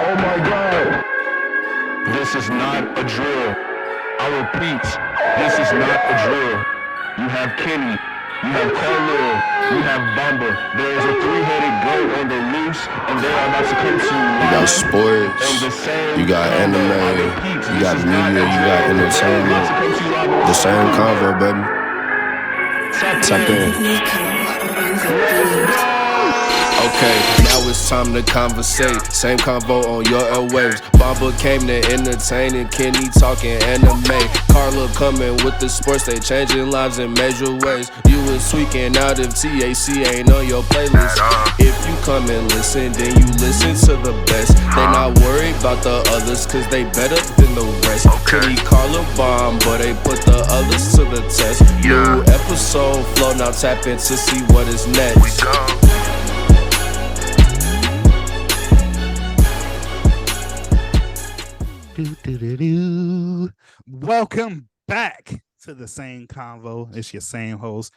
Oh my God. This is not a drill. I repeat, this is not a drill. You have Kenny, you have Carlil, you have Bamba. There is a three-headed goat on the loose, and they are about to come to you You got live sports, on the same you got convo. I anime, repeat, you this got is not media, a you got drill. They are about entertainment. to come to you live on The the same same convo, convo. baby. Tap in. Let's go! Okay, now it's time to conversate. Same convo on your airwaves. Bamba came to entertain and Kenny talking anime. Carla coming with the sports, they changing lives in major ways. You was tweaking out if TAC ain't on your playlist. If you come and listen, then you listen to the best. They not worried about the others, cause they better than the rest. Kenny, Carla, bomb, but they put the others to the test. New episode flow, now tap in to see what is next. Welcome back to the same convo. It's your same host,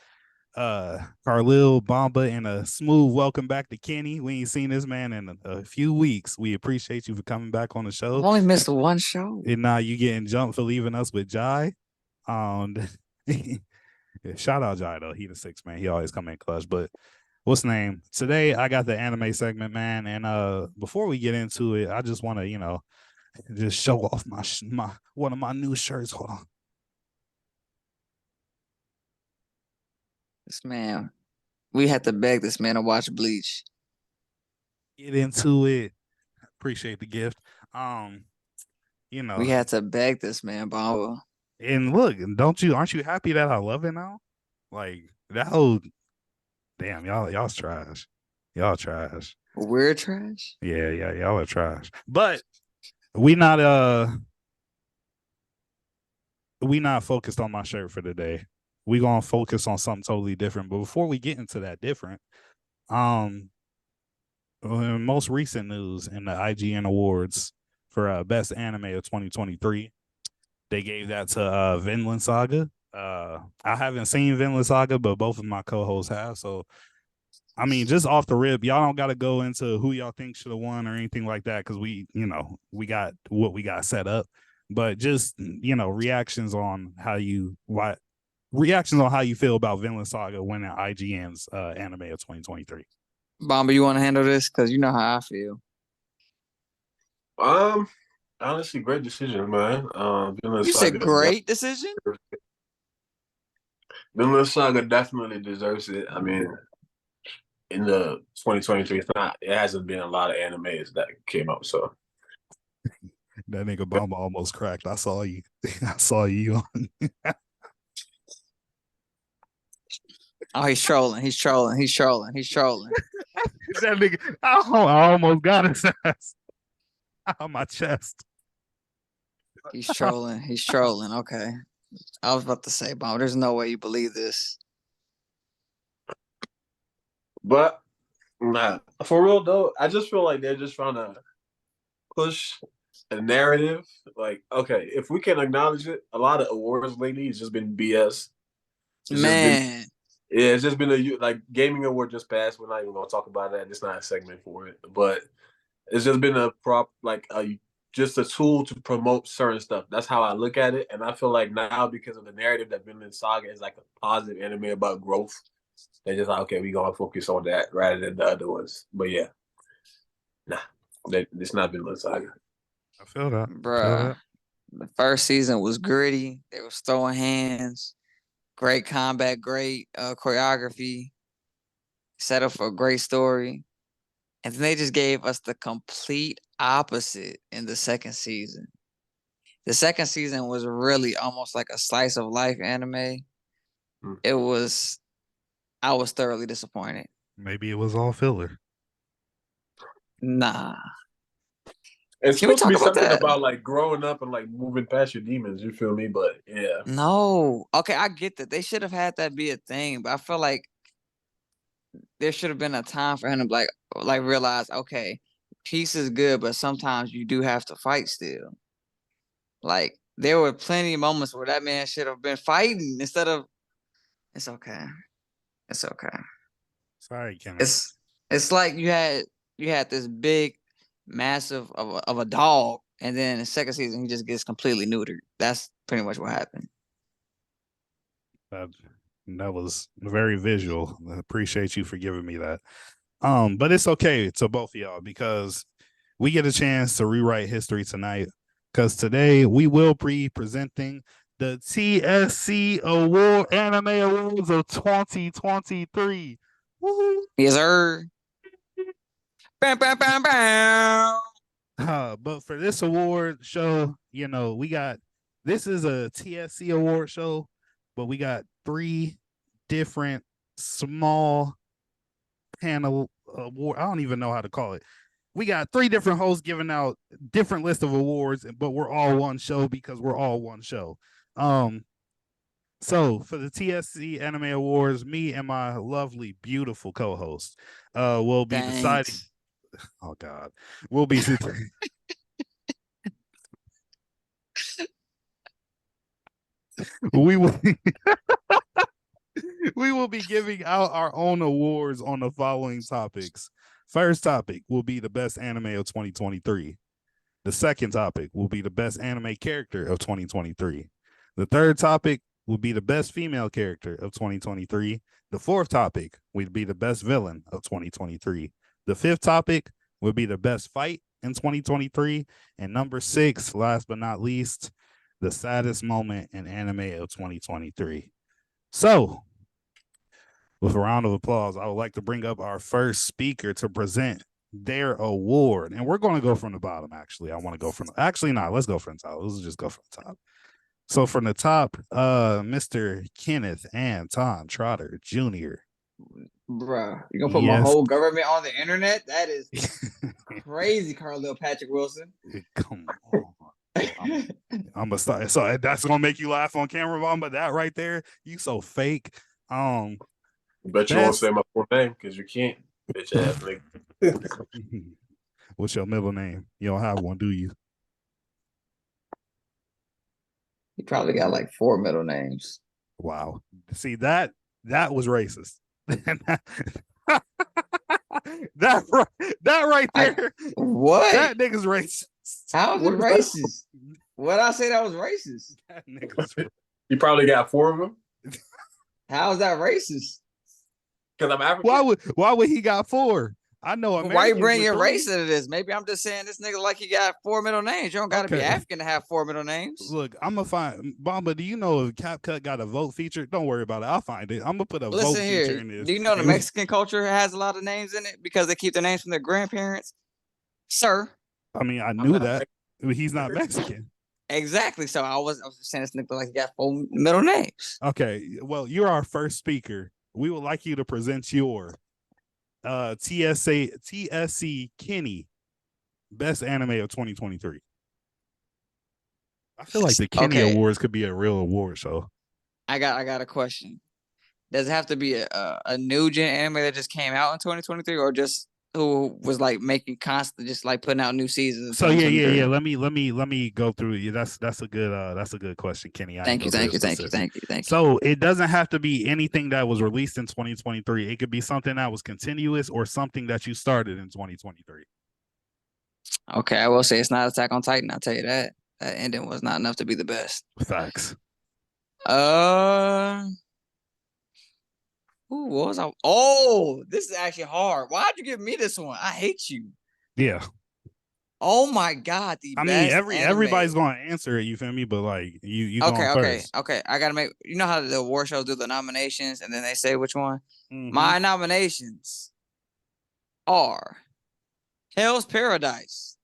Carlil, Bamba, and a smooth welcome back to Kenny. We ain't seen this man in a few weeks. We appreciate you for coming back on the show. I've only missed one show. And now you getting jumped for leaving us with Jai. Shout out Jai though. He the sixth man. He always come in clutch. But what's the name? Today I got the anime segment, man. And before we get into it, I just want to, just show off my one of my new shirts. Hold on. This man, we had to beg this man to watch Bleach. Get into it. Appreciate the gift. We had to beg this man, Bamba. And look, aren't you happy that I love it now? Like that whole damn, y'all's trash. Y'all trash. We're trash? Yeah, y'all are trash. But we not focused on my shirt for today. We gonna focus on something totally different. But before we get into that different, most recent news in the IGN Awards for best anime of 2023, they gave that to Vinland Saga. I haven't seen Vinland Saga, but both of my co-hosts have. So I mean, just off the rip, y'all don't got to go into who y'all think should have won or anything like that, because we got what we got set up. But just reactions on how you feel about Vinland Saga winning IGN's anime of 2023. Bamba, you want to handle this? Because you know how I feel. Honestly, great decision, man. You said great decision? Vinland Saga definitely deserves it. I mean, in the 2023, it hasn't been a lot of animes that came out, so. That nigga Bamba almost cracked. I saw you. I saw you. Oh, he's trolling. That nigga, I almost got his ass on my chest. He's trolling. Okay. I was about to say, Bamba, there's no way you believe this. But, nah, for real though, I just feel like they're just trying to push a narrative. Like, okay, if we can acknowledge it, a lot of awards lately has just been BS. It's just been like gaming award just passed. We're not even gonna talk about that. It's not a segment for it, but it's just been just a tool to promote certain stuff. That's how I look at it, and I feel like now because of the narrative that Vinland Saga is like a positive anime about growth, they're just like, okay, we gonna focus on that rather than the other ones. But yeah, it's not Vinland Saga. I feel that, bruh. The first season was gritty. They was throwing hands. Great combat, great choreography, set up for a great story. And then they just gave us the complete opposite in the second season. The second season was really almost like a slice of life anime. I was thoroughly disappointed. Maybe it was all filler. Nah. It's supposed to be something about like growing up and like moving past your demons, you feel me? But yeah. No. Okay, I get that. They should have had that be a thing, but I feel like there should have been a time for him to like realize, okay, peace is good, but sometimes you do have to fight still. Like there were plenty of moments where that man should have been fighting instead of. It's okay. Sorry, Kenneth. It's like you had this big massive of a dog, and then the second season he just gets completely neutered. That's pretty much what happened. That was very visual. I appreciate you for giving me that. But it's okay to both of y'all because we get a chance to rewrite history tonight. Because today we will be presenting the TSC Anime Awards of 2023. Woo-hoo. Yes, sir. Bam, bam, bam, bam. But for this award show, this is a TSC award show, but we got 3 different small panel award. I don't even know how to call it. We got 3 different hosts giving out different list of awards, but we're all one show because we're all one show. So for the TSC Anime Awards, me and my lovely, beautiful co-host will be deciding. Oh God, we'll be. we will. We will be giving out our own awards on the following topics. First topic will be the best anime of 2023. The second topic will be the best anime character of 2023. The third topic will be the best female character of 2023. The fourth topic would be the best villain of 2023. The fifth topic would be the best fight in 2023. And number 6, last but not least, the saddest moment in anime of 2023. So, with a round of applause, I would like to bring up our first speaker to present their award. And we're going to go from the bottom, actually. I want to go from actually not. Let's go from the top. Let's just go from the top. So from the top, Mr. Kenneth Anton Trotter Jr. Bruh, you gonna put my whole government on the internet? That is crazy, Carl Patrick Wilson. Come on. I'm gonna start. So that's gonna make you laugh on camera, Mom, but that right there, you so fake. Bet you won't say my full name because you can't, bitch ass nigga. What's your middle name? You don't have one, do you? He probably got like 4 middle names. Wow. See, that was racist. that right there. What? That nigga's racist. How is it racist? What I say that was racist? That nigga's racist. You probably got 4 of them. How is that racist? Because I'm African. Why would he got 4? I know Americans. Why you bringing race into this? Maybe I'm just saying this nigga like he got 4 middle names. You don't got to be African to have 4 middle names. Look, I'm gonna find Bomba. Do you know if CapCut got a vote feature? Don't worry about it. I'll find it. I'm gonna put a vote feature in this. Do you know the Mexican culture has a lot of names in it because they keep the names from their grandparents? Sir. I mean, I knew that. He's not Mexican. Exactly. So I was saying this nigga like he got 4 middle names. Okay. Well, you're our first speaker. We would like you to present your TSC Kenny Best Anime of 2023. I feel like the Kenny Awards could be a real award show. I got a question. Does it have to be a new gen anime that just came out in 2023, or just who was like making constant, just like putting out new seasons? So yeah. Let me go through. Yeah, that's a good question, Kenny. Thank you. So it doesn't have to be anything that was released in 2023. It could be something that was continuous or something that you started in 2023. Okay, I will say it's not Attack on Titan. I'll tell you that. That ending was not enough to be the best. Facts. Ooh, what was I? Oh, this is actually hard. Why'd you give me this one? I hate you. Yeah. Oh my God. Everybody's gonna answer it, you feel me? But like you Okay. I gotta make, you know how the award shows do the nominations and then they say which one? Mm-hmm. My nominations are Hell's Paradise.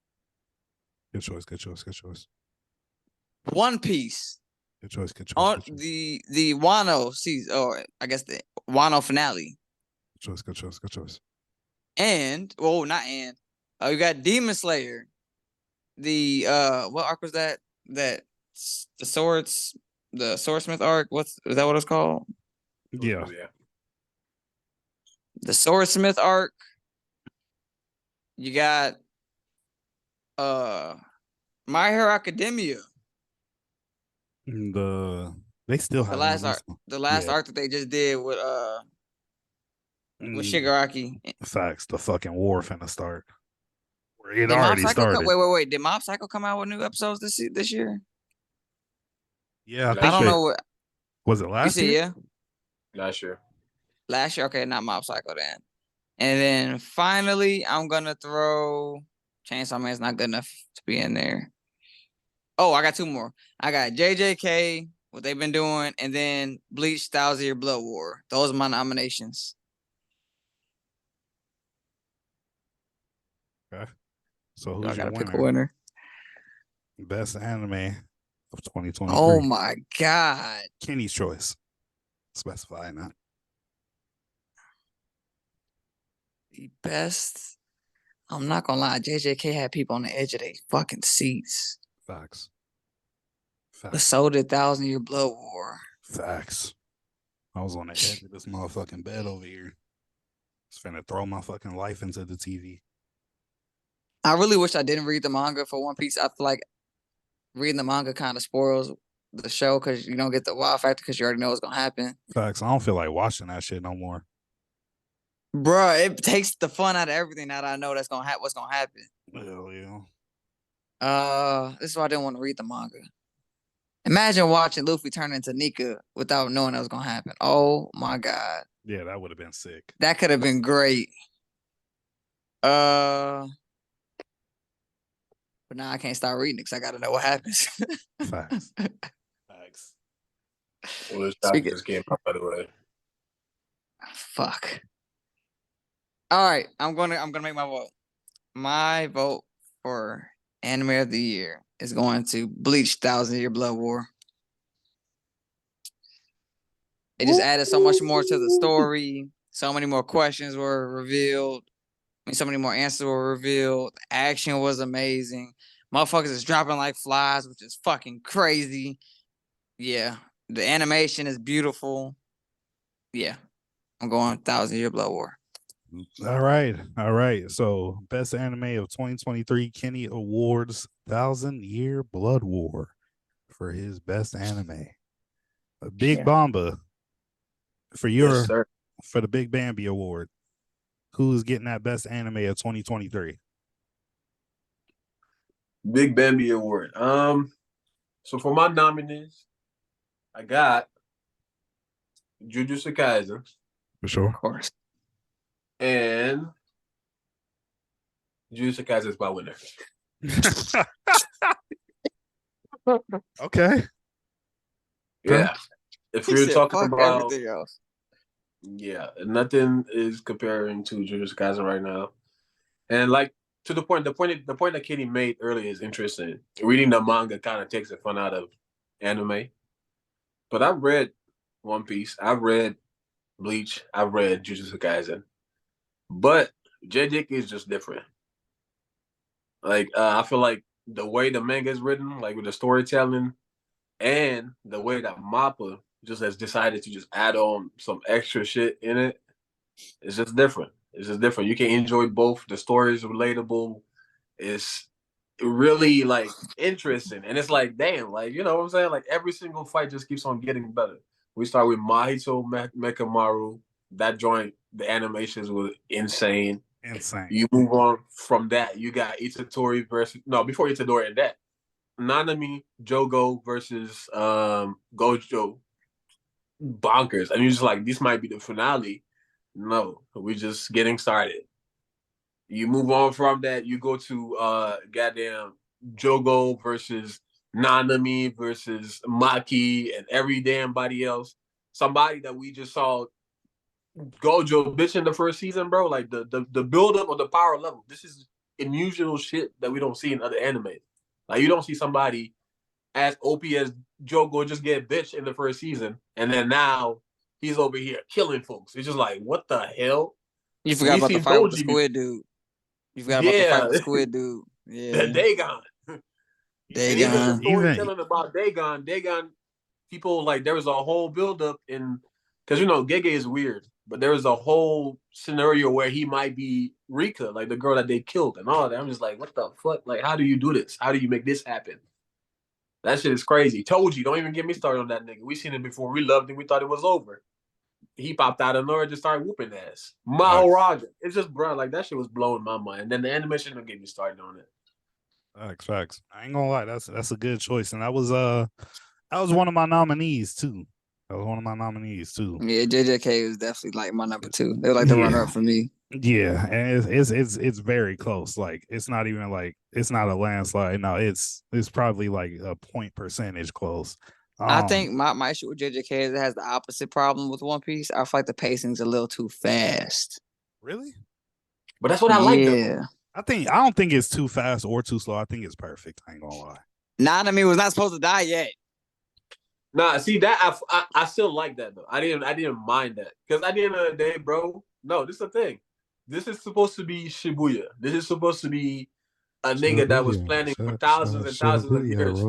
Good choice. One Piece. Good choice. On the Wano season, or I guess the Wano finale. Good choice. And you got Demon Slayer. The what arc was that? The Swordsmith arc. Is that what it's called? Yeah. The Swordsmith arc. You got My Hero Academia. They still have the last arc that they just did with Shigaraki. Facts. The fucking war finna start. Where It Did Mob already Psycho started. wait. Did Mob Psycho come out with new episodes this year? Yeah, I I don't they, know what was it you last said. year? Yeah, Not sure. last year. Okay, not Mob Psycho then. And then finally, I'm gonna throw Chainsaw Man's not good enough to be in there. Oh, I got two more. I got JJK, what they've been doing, and then Bleach, Thousand Year Blood War. Those are my nominations. Okay. So I who's your gotta pick a winner? winner. Best anime of 2023. Oh my god. Kenny's choice. Specify not. The best. I'm not gonna lie, JJK had people on the edge of their fucking seats. Facts. But Facts. so did Thousand Year Blood War. Facts. I was on the edge of this motherfucking bed over here. Just finna throw my fucking life into the TV. I really wish I didn't read the manga for One Piece. I feel like reading the manga kind of spoils the show because you don't get the wow factor because you already know what's gonna happen. Facts. I don't feel like watching that shit no more. Bruh, it takes the fun out of everything now that I know that's gonna what's gonna happen. Hell yeah. This is why I didn't want to read the manga. Imagine watching Luffy turn into Nika without knowing that was gonna happen. Oh my god. Yeah, that would have been sick. That could have been great. But now I can't start reading it because I gotta know what happens. Facts. Facts. Well, this Speaking- just came out, by the way. Fuck. All right, I'm gonna make my vote. My vote for anime of the year is going to Bleach Thousand Year Blood War. It just added so much more to the story. So many more questions were revealed. I mean, so many more answers were revealed. The action was amazing. Motherfuckers is dropping like flies, which is fucking crazy. Yeah. The animation is beautiful. Yeah. I'm going Thousand Year Blood War. All right. All right. So, best anime of 2023, Kenny awards 1,000-Year Blood War for his best anime. A Big Yeah. Bomba for your Yes, sir. for the Big Bambi Award. Who's getting that best anime of 2023? Big Bambi Award. So for my nominees, I got Jujutsu Kaisen For sure. Of course. and Jujutsu Kaisen is my winner. Okay. Yeah. If He you're said, talking fuck about everything else. yeah, nothing is comparing to Jujutsu Kaisen right now. And like to the point that Kenny made earlier is interesting. Reading the manga kind of takes the fun out of anime. But I've read One Piece, I've read Bleach, I've read Jujutsu Kaisen. But JJK is just different. Like I feel like the way the manga is written, like with the storytelling, and the way that Mappa just has decided to just add on some extra shit in it, it's just different. It's just different. You can enjoy both. The story is relatable. It's really like interesting, and it's like, damn, like you know what I'm saying. Like every single fight just keeps on getting better. We start with Mahito Mekamaru. That joint, the animations were insane. Insane. You move on from that. You got Itadori versus before Itadori and that. Nanami Jogo versus Gojo. Bonkers. And you're just like, this might be the finale. No, we're just getting started. You move on from that, you go to goddamn Jogo versus Nanami versus Maki and every damn body else. Somebody that we just saw Gojo bitch in the first season, bro. Like the build up of the power level. This is unusual shit that we don't see in other anime. Like you don't see somebody as OP as Jogo just get bitch in the first season, and then now he's over here killing folks. It's just like, what the hell? You forgot about the fight with the squid dude. You forgot about the fight with the squid dude. Yeah. Dagon. Dagon. Even the storytelling about Dagon, people like there was a whole buildup in because Gege is weird, but there was a whole scenario where he might be Rika, like the girl that they killed and all that. I'm just like, what the fuck? Like, how do you do this? How do you make this happen? That shit is crazy. Told you, don't even get me started on that nigga. We seen it before. We loved him. We thought it was over. he popped out of nowhere and just started whooping ass. Maharaja. It's just, bro, like that shit was blowing my mind. And then the animation don't get me started on it. Facts. I ain't gonna lie, that's a good choice, and that was one of my nominees too. Yeah, JJK was definitely like my number 2. They were like the runner up for me. Yeah, and it's very close. Like it's not even like it's not a landslide. No, it's probably like a point percentage close. I think my issue with JJK is it has the opposite problem with One Piece. I feel like the pacing's a little too fast. Really? But that's what I like. Yeah. I don't think it's too fast or too slow. I think it's perfect. I ain't gonna lie. Nanami was not supposed to die yet. Nah, see that I still like that though. I didn't mind that because at the end of the day, bro. No, this is the thing. This is supposed to be Shibuya. This is supposed to be a nigga that was planning for thousands and thousands of years.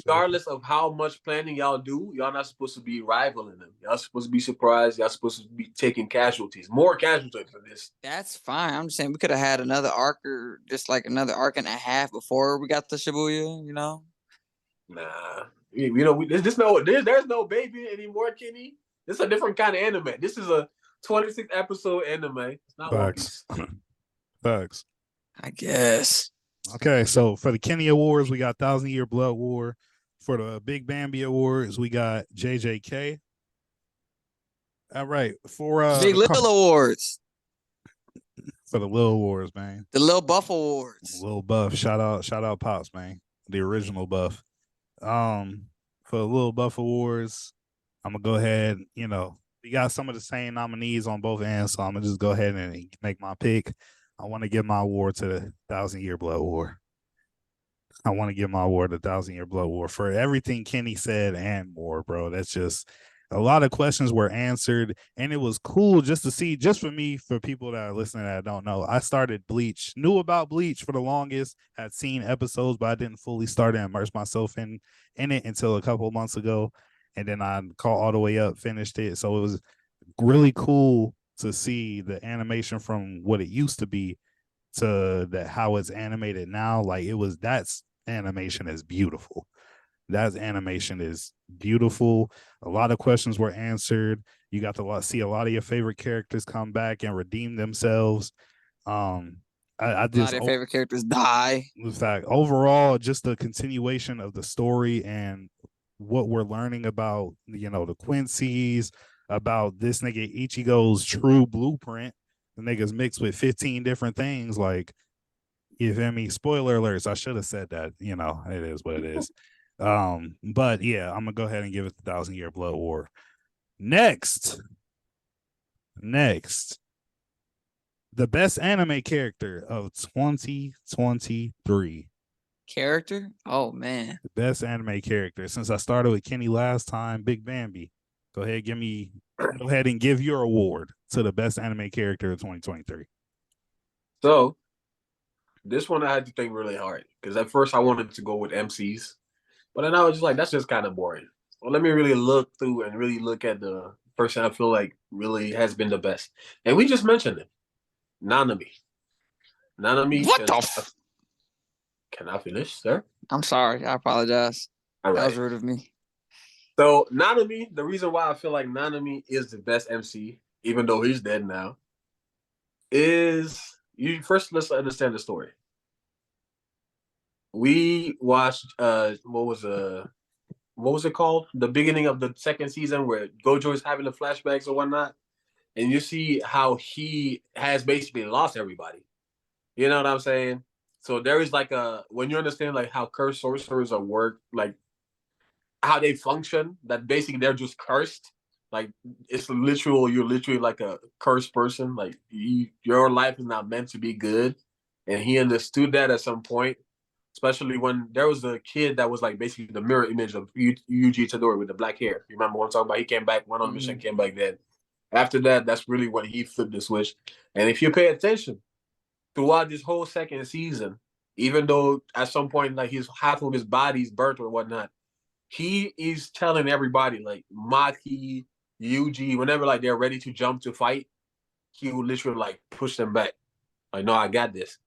Regardless of how much planning y'all do, y'all not supposed to be rivaling them. Y'all supposed to be surprised. Y'all supposed to be taking casualties, more casualties for this. That's fine. I'm just saying we could have had another arc or just like another arc and a half before we got to Shibuya. You know? Nah, there's no baby anymore, Kenny. This is a different kind of anime. This is a 26 episode anime. It's not One Piece. Facts. I guess. Okay, so for the Kenny Awards, we got 1,000 Year Blood War. For the Big Bambi Awards, we got JJK. All right, for Big Lil Awards. For the Lil Awards, man. The Lil Buff Awards. Lil Buff, shout out Pops, man. The original Buff. For the Lil Buff Awards, I'm gonna go ahead. We got some of the same nominees on both ends, so I'm gonna just go ahead and make my pick. I want to give my award to the 1,000 Year Blood War. I want to give my award to 1,000 Year Blood War for everything Kenny said and more, bro. That's just a lot of questions were answered, and it was cool just to see. Just for me, for people that are listening that don't know, I started Bleach, knew about Bleach for the longest, had seen episodes, but I didn't fully start and immerse myself in it until a couple of months ago, and then I caught all the way up, finished it. So it was really cool to see the animation from what it used to be to how it's animated now. Like that's animation is beautiful. That animation is beautiful. A lot of questions were answered. You got to see a lot of your favorite characters come back and redeem themselves. I just, a lot of your favorite characters die. In fact, overall, just the continuation of the story and what we're learning about, the Quincy's, about this nigga Ichigo's true blueprint. The nigga's mixed with 15 different things. Like, you feel me? Spoiler alerts. I should have said that. It is what it is. But yeah, I'm gonna go ahead and give it the 1,000 Year Blood War. Next, the best anime character of 2023. Character? Oh man, the best anime character. Since I started with Kenny last time, Big Bambi. Go ahead and give your award to the best anime character of 2023. So, this one I had to think really hard because at first I wanted to go with MCs, but then I was just like, that's just kind of boring. Well, let me really look through and really look at the person I feel like really has been the best. And we just mentioned it. Nanami. What Can I finish, sir? I'm sorry. I apologize. All right. That was rude of me. So Nanami, the reason why I feel like Nanami is the best MC, even though he's dead now, is let's understand the story. We watched what was it called? The beginning of the second season where Gojo is having the flashbacks or whatnot, and you see how he has basically lost everybody. You know what I'm saying? So there is like when you understand like how cursed sorcerers are work, like how they function, that basically they're just cursed. Like you're literally like a cursed person. Like your life is not meant to be good. And he understood that at some point, especially when there was a kid that was like basically the mirror image of Yuji Itadori with the black hair. You remember what I'm talking about? He came back, went on a mission, came back dead. After that, that's really when he flipped the switch. And if you pay attention, throughout this whole second season, even though at some point like half of his body's burnt or whatnot, he is telling everybody, like Maki, Yuji, whenever like they're ready to jump to fight, he will literally like push them back. Like, no, I got this.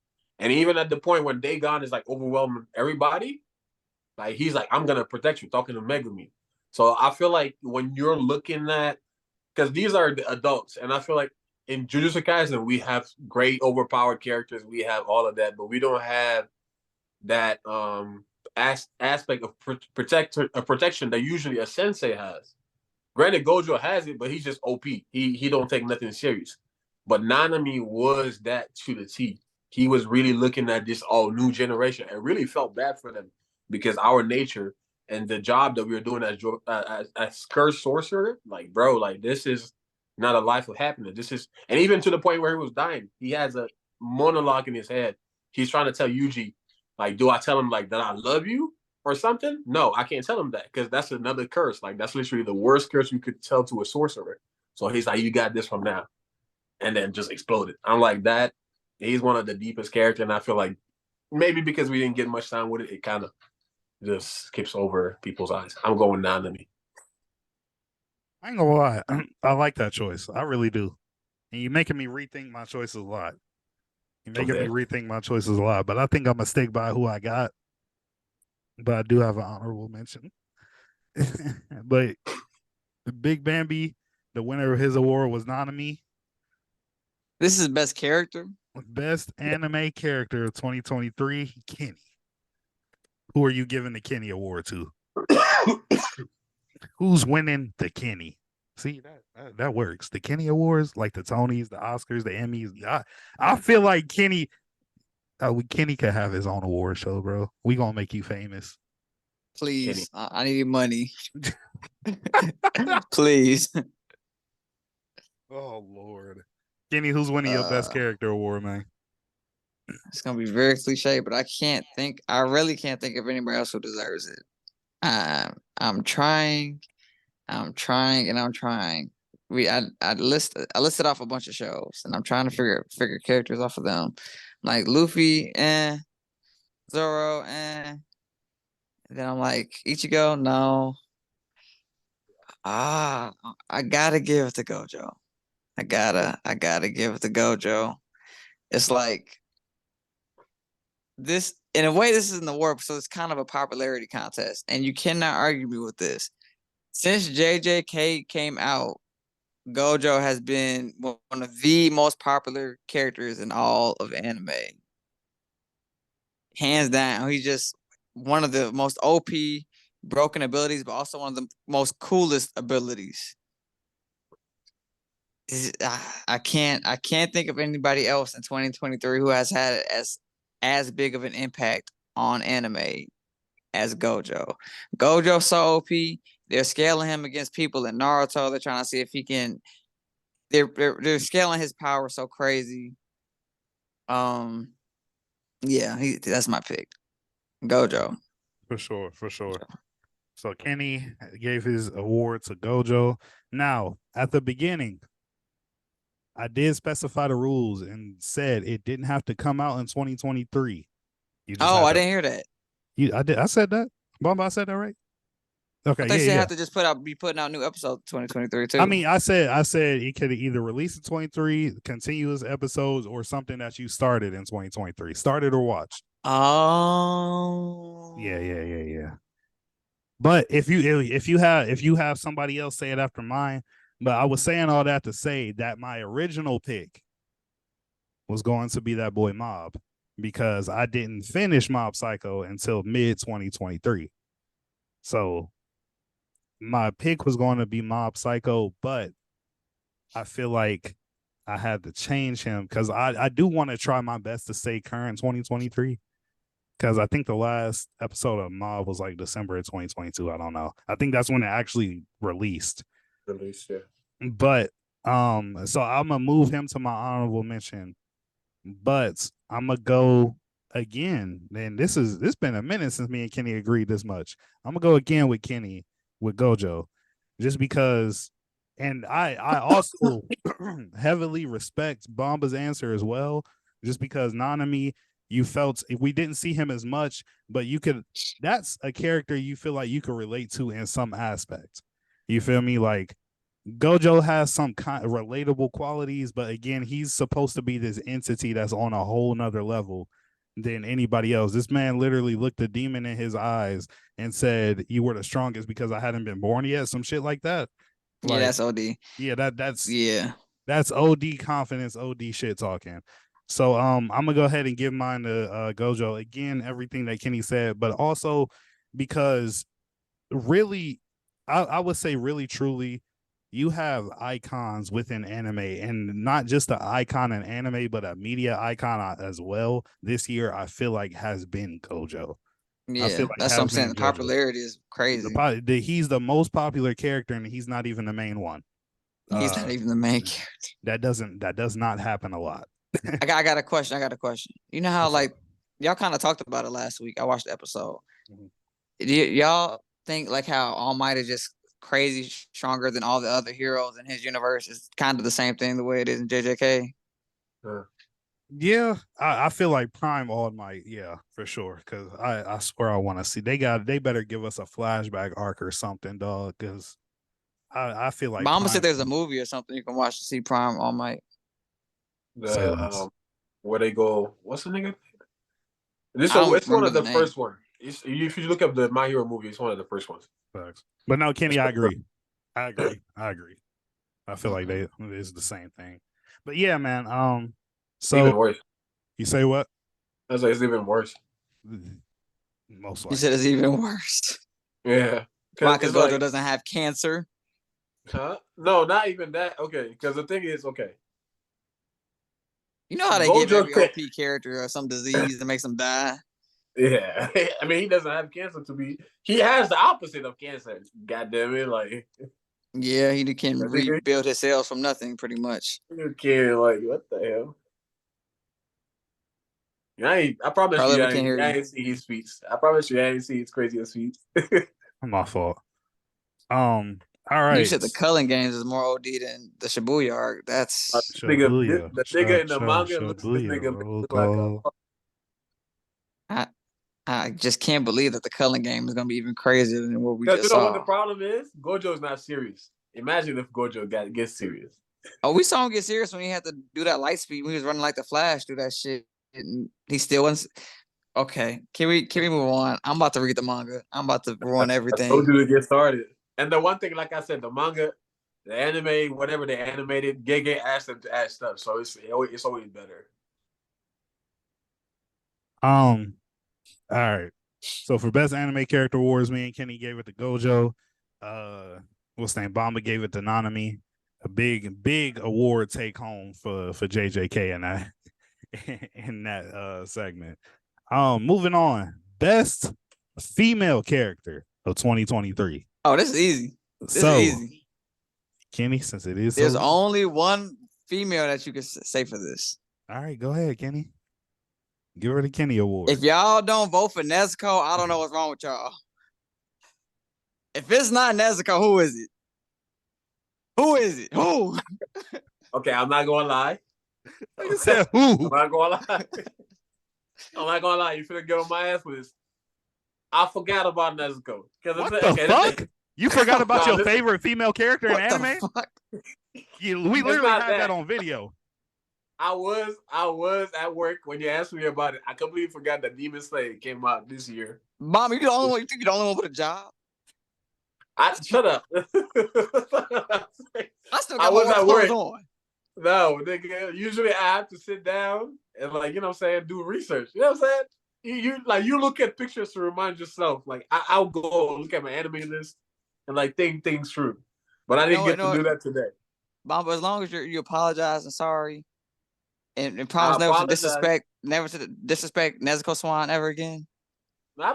And even at the point when Dagon is like overwhelming everybody, like he's like, I'm gonna protect you, talking to Megumi. So I feel like when you're looking at because these are the adults, and I feel like in Jujutsu Kaisen we have great overpowered characters, we have all of that, but we don't have that aspect of protection that usually a sensei has. Granted, Gojo has it, but he's just OP. He don't take nothing serious. But Nanami was that to the T. He was really looking at this all new generation and really felt bad for them because our nature and the job that we were doing as cursed sorcerer, like bro, like this is not a life of happiness. This is, and even to the point where he was dying, he has a monologue in his head. He's trying to tell Yuji, like, do I tell him like that I love you or something? No, I can't tell him that because that's another curse. Like that's literally the worst curse you could tell to a sorcerer. So he's like, you got this from now, and then just exploded. I'm like that. He's one of the deepest characters, and I feel like maybe because we didn't get much time with it, it kind of just skips over people's eyes. I'm going down to me. I ain't gonna lie, I like that choice. I really do. And you're making me rethink my choices a lot. You're making me rethink my choices a lot. But I think I'm gonna stick by who I got. But I do have an honorable mention. But the Big Bambi, the winner of his award was Nanami. This is best character. Best anime character of 2023, Kenny. Who are you giving the Kenny award to? Who's winning the Kenny? See, that works. The Kenny Awards, like the Tonys, the Oscars, the Emmys. I feel like Kenny could have his own award show, bro. We gonna make you famous. Please, I need money. Please. Oh Lord, Kenny, who's winning your best character award, man? It's gonna be very cliche, but I really can't think of anybody else who deserves it. I'm trying. I listed off a bunch of shows, and I'm trying to figure characters off of them. Like Luffy, Zoro, and then I'm like Ichigo, no. I gotta give it to Gojo. I gotta give it to Gojo. It's like this, in a way, this is in the warp, so it's kind of a popularity contest, and you cannot argue me with this. Since JJK came out, Gojo has been one of the most popular characters in all of anime. Hands down, he's just one of the most OP broken abilities, but also one of the most coolest abilities. I can't think of anybody else in 2023 who has had as big of an impact on anime as Gojo. Gojo's so OP. They're scaling him against people in Naruto. They're trying to see if he can. They're scaling his power so crazy. Yeah, that's my pick. Gojo. For sure. So Kenny gave his award to Gojo. Now, at the beginning, I did specify the rules and said it didn't have to come out in 2023. I didn't hear that. I said that. Bomba, I said that right? Okay, they have to just be putting out new episodes 2023 too. I mean, I said it could either release in 23 continuous episodes or something that you started in 2023, started or watched. Oh, yeah. But if you have somebody else say it after mine, but I was saying all that to say that my original pick was going to be that boy Mob because I didn't finish Mob Psycho until mid 2023. So my pick was going to be Mob Psycho, but I feel like I had to change him because I do want to try my best to stay current 2023. Because I think the last episode of Mob was like December of 2022. I don't know. I think that's when it actually released. Yeah. But so I'm gonna move him to my honorable mention. But I'm gonna go again. And this been a minute since me and Kenny agreed this much. I'm gonna go again with Kenny with Gojo, just because. And I also heavily respect Bomba's answer as well, just because Nanami, you felt we didn't see him as much, but that's a character you feel like you could relate to in some aspect. You feel me? Like Gojo has some kind of relatable qualities, but again, he's supposed to be this entity that's on a whole nother level than anybody else. This man literally looked a demon in his eyes and said, "You were the strongest because I hadn't been born yet," some shit like that. Yeah, that's OD. Yeah, that's Yeah. That's OD confidence, OD shit talking. So I'm gonna go ahead and give mine to Gojo. Again, everything that Kenny said, but also because really, I would say really truly, you have icons within anime, and not just an icon in anime, but a media icon as well. This year, I feel like has been Gojo. I feel Yeah, like that's what has I'm saying. been The Gojo. popularity is crazy. He's the most popular character, and he's not even the main one. He's not even the main character. That does not happen a lot. I got a question. I got a question. You know how What's up? y'all kind of talked about it last week. I watched the episode. Mhm. Y'all think like how All Might is just crazy stronger than all the other heroes in his universe is kind of the same thing the way it is in JJK? Yeah, I feel like Prime All Might, yeah, for sure. Cause I swear I want to see they better give us a flashback arc or something, dog. Cause I feel But like I'm gonna say Prime there's a movie or something you can watch to see Prime All Might. say The less. where they go? What's the nigga? I don't It's one remember of the the name. first one. If you look up the My Hero movie, it's one of the first ones. Facts. But no, Kenny, I agree. I Yeah. agree. I agree. I feel like Mm-hmm. it is the same thing. But yeah, man. Even So worse. you say what? I was like, it's even worse. Most You said likely. it's even worse. Yeah, Why? because Because it's Gojo like, doesn't have cancer. huh? No, not even that. Okay, because the thing is, okay, You know how they give Gojo every can. OP character some disease that makes them die. Yeah, I mean, he doesn't have cancer to be. He has the opposite of cancer. God damn it! Like, Yeah, he can that nigga, rebuild his cells from nothing, pretty much. you can't. Like, what the hell? I promise you, Carla, we can't hear I you. ain't see his feats. I promise you, I ain't see his craziest feats. My fault. All You right. said the Culling Games is more OD than the Shibuya arc. That's Shibuya. The nigga in the manga looks. This Shibuya. nigga Roll look like a. call. I I just can't believe that the Culling Game is gonna be even crazier than what we Because you just know what the saw. problem is? Gojo's not serious. Imagine if Gojo gets serious. Oh, we saw him get serious when he had to do that light speed when he was running like the Flash, do that shit. And he still wasn't. Okay, can we move on? I'm about to read the manga. I'm about to ruin I told everything. you to get started. And the one thing, like I said, the manga, the anime, whatever they animated, Gege asked them to add stuff, so it's always better. All right. So for best anime character awards, me and Kenny gave it to Gojo. What's the name? Bamba gave it to Nanami. A big award take home for JJK in that in that segment. Moving on. Best female character of 2023. Oh, this is easy. This is So easy. Kenny, since it is There's so, only one female that you can say for this. all right, go ahead, Kenny. Give her the Kenny Award. If y'all don't vote for Nezuko, I don't know what's wrong with y'all. If it's not Nezuko, who is it? Who is it? Who? Okay, I'm not gonna lie. You said I'm who? not gonna lie. I'm not gonna lie. You finna get on my ass with this. I forgot about Nezuko. What the fuck? You forgot about your favorite female character in What anime? the fuck? We literally not had that that. on video. I was at work when you asked me about it. I completely forgot that Demon Slayer came out this year. Mom, you the only one. You think you're the only one with a job? Shut up. I still I got my was work at clothes work. on. No, nigga. Usually I have to sit down and like, you know what I'm saying, do research. You know what I'm saying? You look at pictures to remind yourself. Like I'll go look at my anime list and like think things through. But I didn't get to do that today. Mom, as long as you apologize and sorry, and I promise apologize. never to disrespect Nezuko Swan ever again. I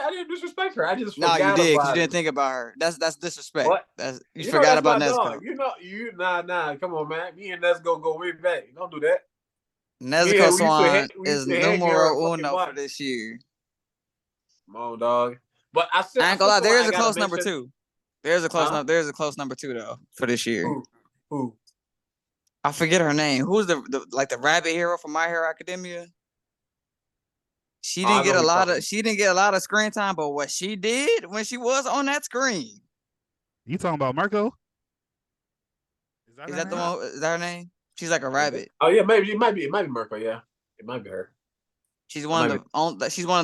didn't disrespect her. I just No, you forgot did because you about didn't it. think about her. That's disrespect. What? You You know forgot that's about my dog. Nezuko. You know nah. Come on, man. Me and Nesgo go way back. Don't do that. Nezuko Swan We used is to hang here a numero fucking uno for month. this year. Come on, dog. But I ain't gonna lie. feel There like is I a gotta close number mention. two. There's a close Huh? There's a close number two though for this year. Who? I forget her name. Who's the rabbit hero from My Hero Academia? I know who you're talking about. She didn't get a lot of screen time, but what she did when she was on that screen. You talking about Marco? Is that the one? Is that her name? She's like a rabbit. Oh yeah, maybe it might be Mirko. Yeah, it might be her. She's one of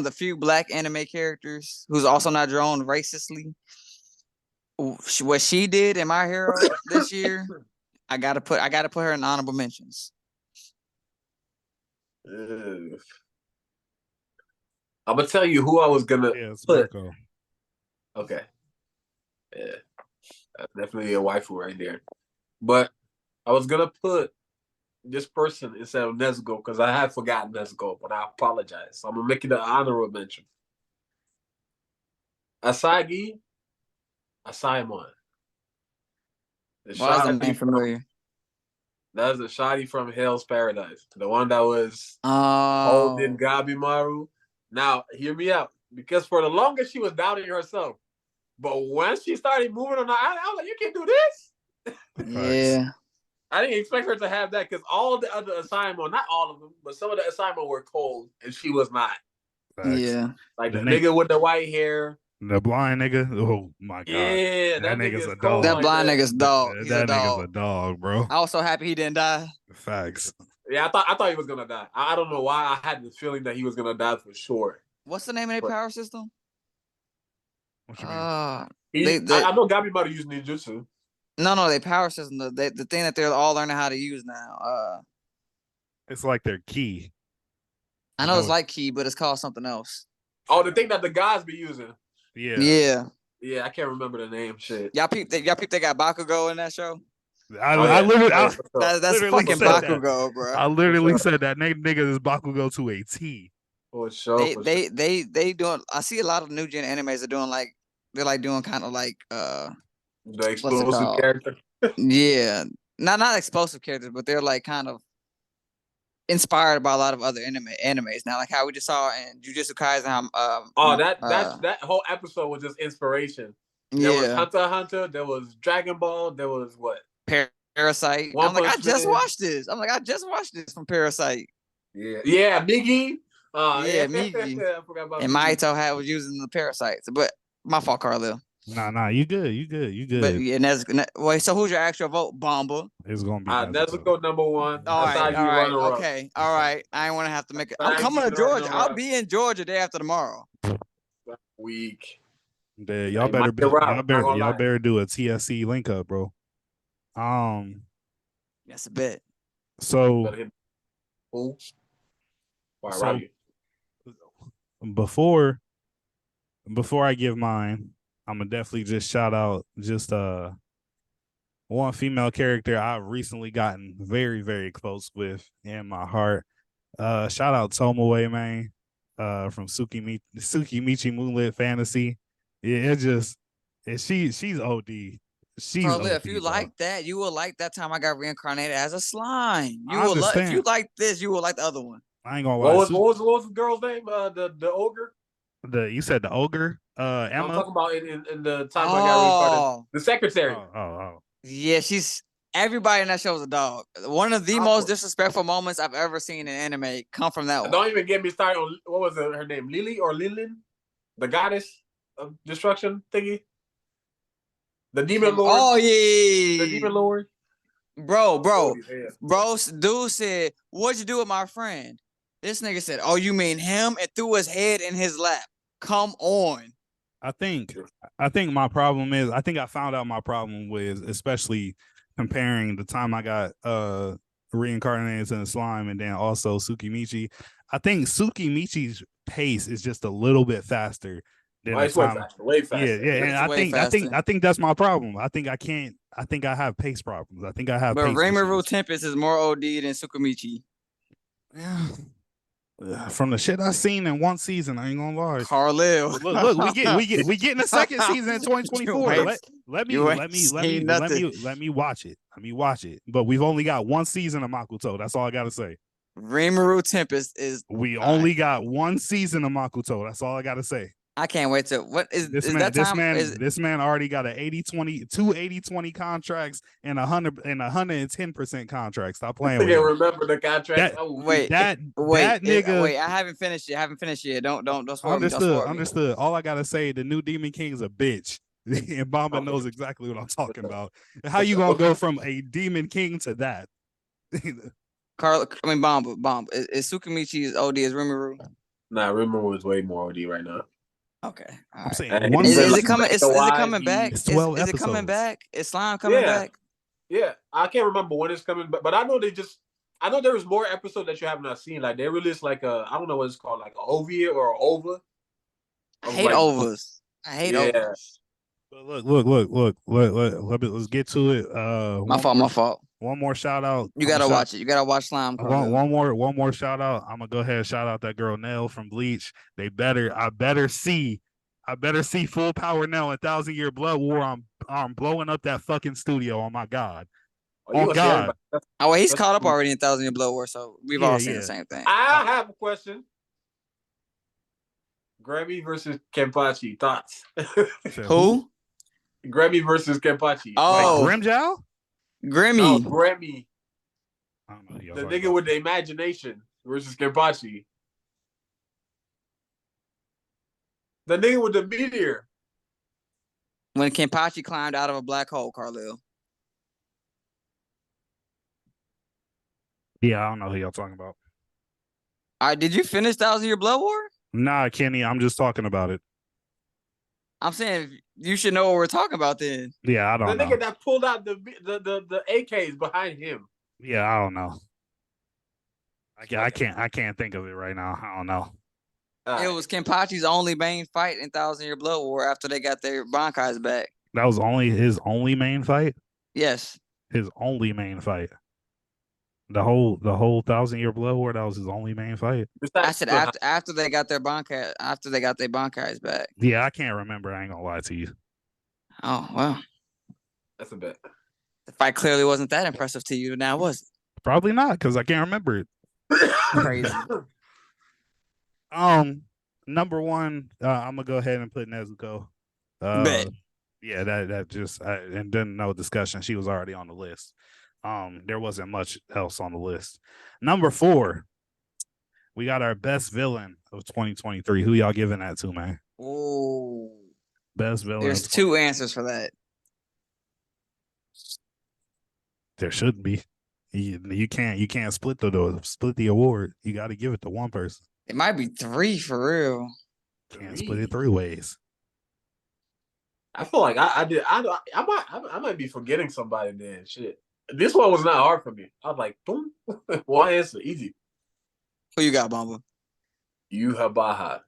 the few black anime characters who's also not drawn racistly. what she did in My Hero this year, I gotta put her in honorable mentions. I'm gonna tell you who I was gonna put. Mirko. Okay. Yeah. That's definitely a waifu right there. But I was gonna put this person instead of Nezuko because I had forgotten Nezuko, but I apologize. So I'm gonna make it an honorable mention. Asagi Asaemon. Why is the name familiar? That's the Shotty from Hell's Paradise. The one that was holding Oh, Gabimaru. Now, hear me out. Because for the longest, she was doubting herself. But once she started moving on the island, I was like, you can do this? yeah. I didn't expect her to have that because all the other assignments, not all of them, but some of the assignments were cold, and she was not. Facts. Yeah. Like the nigga with the white hair. The blind nigga. Oh my god. Yeah, that nigga's nigga's a cold. dog. That Like blind nigga's dog. He's that a dog. nigga's a dog, bro. I was so happy he didn't die. Facts. Yeah, I thought he was gonna die. I don't know why I had this feeling that he was gonna die for sure. What's the name of their power system? What you mean? I know Gabimaru used ninjutsu. No, they power system. The thing that they're all learning how to use now. It's like their key. I know it's like key, but it's called something else. Oh, the thing that the guys be using. Yeah. Yeah, I can't remember the name. Shit. Y'all peep they got Bakugo in that show? I literally that's literally fucking said Bakugo, that. bro. I literally said that nigga is Bakugo to a T. For sure. They doing. I see a lot of new gen animes are doing like they're doing kind of like the explosive character. Yeah, not explosive characters, but they're like kind of inspired by a lot of other animes now, like how we just saw in Jujutsu Kaisen. That whole episode was just inspiration. There was Hunter x Hunter, there was Dragon Ball, there was what? Parasite. I'm like, I just watched this from Parasite. Yeah, Migi. Migi. I forgot about and Maito was using the parasites, but my fault, Carlil. Nah, you good. But yeah, wait. So who's your actual vote, Bomba? It's gonna be Nezuko number one. All right, okay, all right. I ain't want to have to make it. I'm coming to Georgia. I'll be in Georgia day after tomorrow. Week. Yeah, y'all better do a TSC link up, bro. That's a bet. So before I give mine, I'm gonna definitely just shout out one female character I've recently gotten very, very close with in my heart. Shout out Tomoe, man, from Tsukimichi Moonlit Fantasy. Yeah, she's OD. Bro, if you like that, you will like that time I got reincarnated as a slime. If you like this, you will like the other one. I ain't gonna lie. What was the girl's name? The ogre. You said the ogre. Emma. I'm talking about in the time I got reincarnated. The secretary. Yeah, everybody in that show was a dog. One of the most disrespectful moments I've ever seen in anime come from that one. Don't even get me started on what was her name? Lily or Lilin? The goddess of destruction thingy? The demon lord. Oh yeah. The demon lord. Bro, dude said, "What'd you do with my friend?" This nigga said, "Oh, you mean him?" and threw his head in his lap. Come on. I think my problem is I found out my problem with especially comparing the time I got reincarnated in slime and then also Tsukimichi. I think Tsukimichi's pace is just a little bit faster than way faster. Yeah, and I think that's my problem. I think I have pace problems. I think I have. But Rimuru Tempest is more OD than Tsukimichi. Yeah. From the shit I seen in one season, I ain't gonna lie. Carlil. Look, we getting a second season in 2024. Let me watch it. Let me watch it. But we've only got one season of Makoto. That's all I gotta say. Rimuru Tempest is. We only got one season of Makoto. That's all I gotta say. I can't wait to this man already got an 80-20, two 80-20 contracts and 110% contracts. Stop playing with me. Remember the contract. That nigga. Wait, I haven't finished yet. Don't spoil me. Understood. All I gotta say, the new Demon King is a bitch. And Bomba knows exactly what I'm talking about. How you gonna go from a Demon King to that? Bomba. Is Tsukimichi as OD as Rimuru? Nah, Rimuru is way more OD right now. Okay, all I'm right. saying And one he's been, Is like, it coming? Is it wise, coming back? It's 12 Is it coming episodes. back? Is Slime coming Yeah. back? Yeah, I can't remember when it's coming, but I know I know there was more episodes that you have not seen. Like they released like I don't know what it's called, like an OVA or an OVA. I Of hate like, overs. I hate yeah, overs. But let's get to it. My fault. My fault. One more shout out. You gotta watch it. You gotta watch Slime. One more shout out. I'm gonna go ahead and shout out that girl Nell from Bleach. I better see full power Nell and 1,000 Year Blood War. I'm blowing up that fucking studio. Oh my god. oh, you Oh gonna see god. everybody. Oh, well, he's That's caught up cool. already in 1,000 Year Blood War, so we've Yeah, all seen yeah. the same thing. I have a question. Grammy versus Kenpachi. Thoughts? Who? Grammy versus Kenpachi. Oh, Like Grimjow? No, Grimmy. Grammy. I don't know who y'all The talking nigga about. with the imagination versus Kenpachi. The nigga with the meteor. When Kenpachi climbed out of a black hole, Carlil. Yeah, I don't know who y'all talking about. All right, did you finish 1,000 Year Blood War? Nah, Kenny, I'm just talking about it. I'm saying you should know what we're talking about then. Yeah, I The don't know. nigga that pulled out the AKs behind him. Yeah, I don't know. I can't think of it right now. I don't know. It was Kenpachi's only main fight in 1,000 Year Blood War after they got their Bankais back. That was his only main fight. Yes. His only main fight. The whole 1,000 Year Blood War. That was his only main fight. I said after they got their Bankais back. Yeah, I can't remember. I ain't gonna lie to you. Oh well, That's a bet. the fight clearly wasn't that impressive to you. Now was it? Probably not, because I can't remember it. Crazy. Number one, I'm gonna go ahead and put Nezuko. Bet. Yeah, that just and then no discussion. She was already on the list. There wasn't much else on the list. Number 4, we got our best villain of 2023. Who y'all giving that to, man? Oh, Best villain. there's 2 answers for that. There should be. You can't split the award. You got to give it to one person. It might be 3 for real. Can't split it 3 ways. I feel like I might be forgetting somebody then. Shit. This one was not hard for me. I was like, boom. One answer, easy. Who you got, Bumba? You have Baja.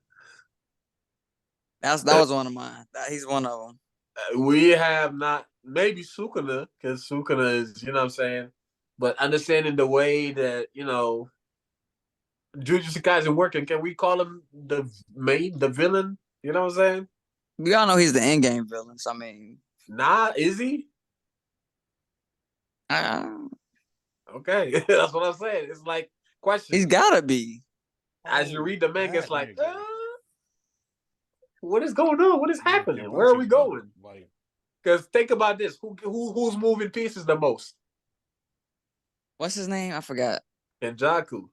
That was one of mine. He's one of them. We have not, maybe Sukuna, because Sukuna is, you know what I'm saying? But understanding the way that, Jujutsu Kaisen working, can we call him the villain? You know what I'm saying? We all know he's the end game villain. So I mean, Nah, is he? Okay, that's what I'm saying. It's like question. He's gotta be. As you read the manga, it's like, what is going on? What is happening? Where are we going? Because think about this: who's moving pieces the most? What's his name? I forgot. Kenjaku.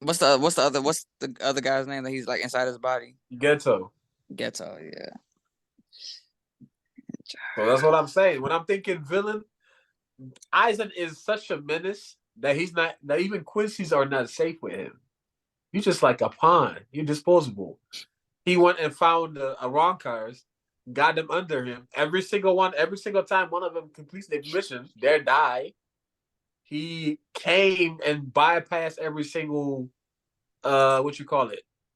What's the other guy's name that he's like inside his body? Geto. Geto, yeah. So that's what I'm saying. When I'm thinking villain, Aizen is such a menace that even Quincy's are not safe with him. You're just like a pawn. You're disposable. He went and found the Arankars, got them under him. Every single time one of them completes their mission, they die. He came and bypassed every single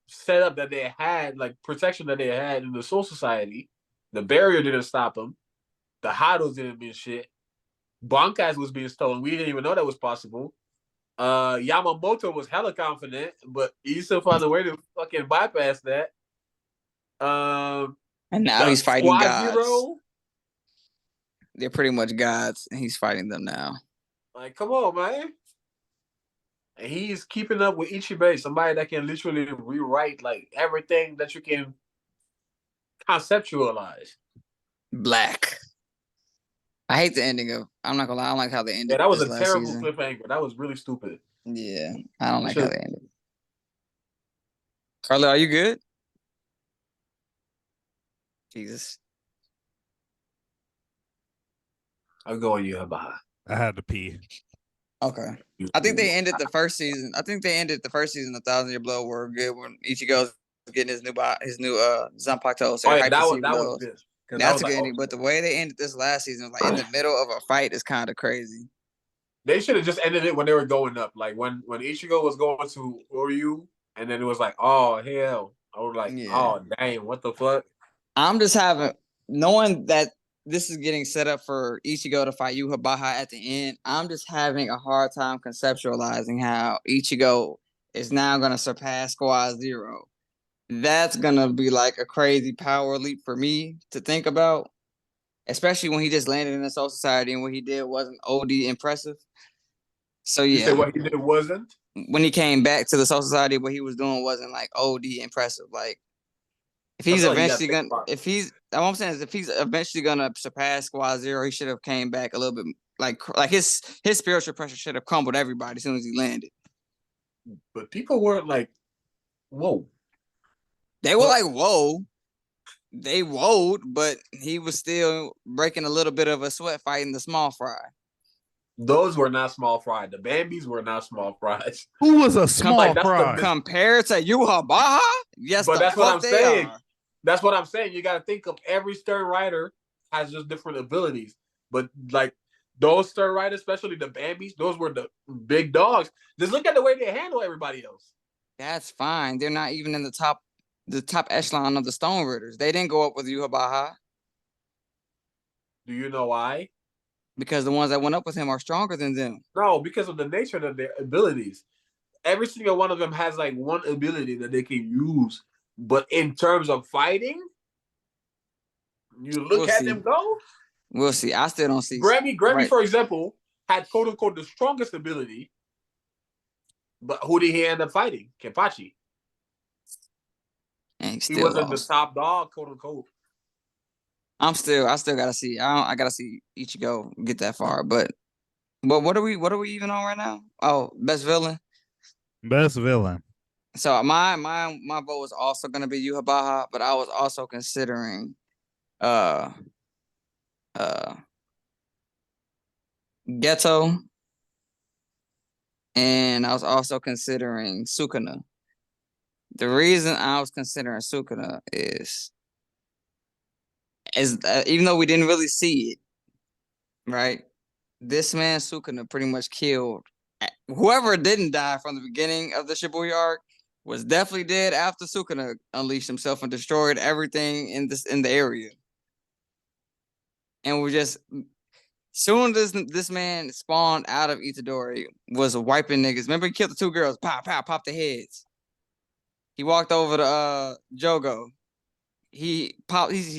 setup that they had, like protection that they had in the Soul Society. The barrier didn't stop him. The Hados didn't mean shit. Bankais was being stolen. We didn't even know that was possible. Yamamoto was hella confident, but he still found a way to fucking bypass that. And now he's fighting gods. Zero, they're pretty much gods, and he's fighting them now. Like, come on, man. And he's keeping up with Ichibei, somebody that can literally rewrite like everything that you can conceptualize. Black. I hate the ending of. I'm not gonna lie. I don't like how they ended. Yeah, that was this a last terrible season. cliffhanger. That was really stupid. Yeah, I don't like how they ended. Carla, are you good? Jesus. I'll go on you, Habah. I had to pee. Okay. I think they ended the first season. I think they ended the first season of 1,000 Year Blood War good when Ichigo's getting his new Zanpakuto. So Oh they're yeah, hyped to see that was those. good. 'Cause I That's was a like, good oh, ending. But the way they ended this last season, like in the middle of a fight, is kind of crazy. they should have just ended it when they were going up. Like when Ichigo was going to Oryu, and then it was like, oh hell. I was like, Yeah. oh dang, what the fuck? I'm just knowing that this is getting set up for Ichigo to fight Yhwach at the end. I'm just having a hard time conceptualizing how Ichigo is now going to surpass Squad Zero. That's going to be like a crazy power leap for me to think about, especially when he just landed in the Soul Society and what he did wasn't OD impressive. So You yeah, said what he did wasn't? when he came back to the Soul Society, what he was doing wasn't like OD impressive. Like if he's eventually gonna, what I'm saying is if he's eventually gonna surpass Squad Zero, he should have came back a little bit like his spiritual pressure should have crumbled everybody as soon as he landed. But people weren't like, whoa. They were like, whoa. They whoa, but he was still breaking a little bit of a sweat fighting the small fry. Those were not small fry. The Bambis were not small fries. Who was a small fry? Compared to Yhwach? Yes, but that's what I'm saying. Are. That's what I'm saying. You got to think of every Stern Rider has just different abilities. But like those Stern Riders, especially the Bambis, those were the big dogs. Just look at the way they handle everybody else. That's fine. They're not even in the top echelon of the Stone Ridders. They didn't go up with Yhwach. Do you know why? Because the ones that went up with him are stronger than them. No, because of the nature of their abilities. Every single one of them has like one ability that they can use. But in terms of fighting, you look at them go. We'll see. I still don't see. Grammy, right. For example, had quote unquote the strongest ability. But who did he end up fighting? Kenpachi. And he wasn't the top dog, quote unquote. I still gotta see. I gotta see Ichigo get that far. But what are we even on right now? Oh, best villain. Best villain. So my vote was also gonna be Yhwach, but I was also considering Geto, and I was also considering Sukuna. The reason I was considering Sukuna is even though we didn't really see it, right? This man Sukuna pretty much killed whoever didn't die from the beginning of the Shibuya arc was definitely dead after Sukuna unleashed himself and destroyed everything in the area. And we just soon as this man spawned out of Itadori was wiping niggas. Remember he killed the two girls, pop their heads. He walked over to Jogo. He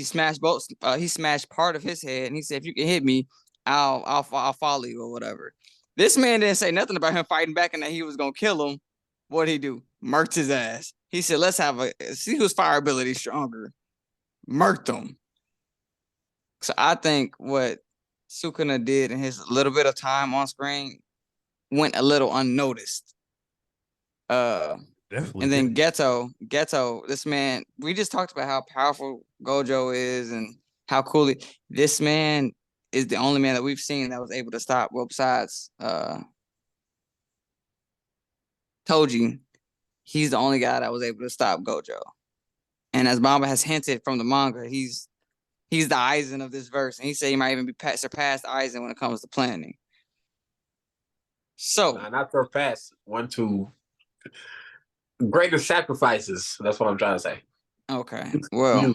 smashed both. He smashed part of his head, and he said, "If you can hit me, I'll follow you or whatever." This man didn't say nothing about him fighting back and that he was gonna kill him. What'd he do? Murked his ass. He said, "Let's see whose fire ability is stronger." Murked him. So I think what Sukuna did in his little bit of time on screen went a little unnoticed. Definitely. And then Geto, this man, we just talked about how powerful Gojo is and how cool this man is the only man that we've seen that was able to stop, well, besides Toji, he's the only guy that was able to stop Gojo. And as Bamba has hinted from the manga, he's the Aizen of this verse, and he said he might even be surpassed Aizen when it comes to planning. So not surpassed, 1, 2. Greater sacrifices. That's what I'm trying to say. Okay. Well,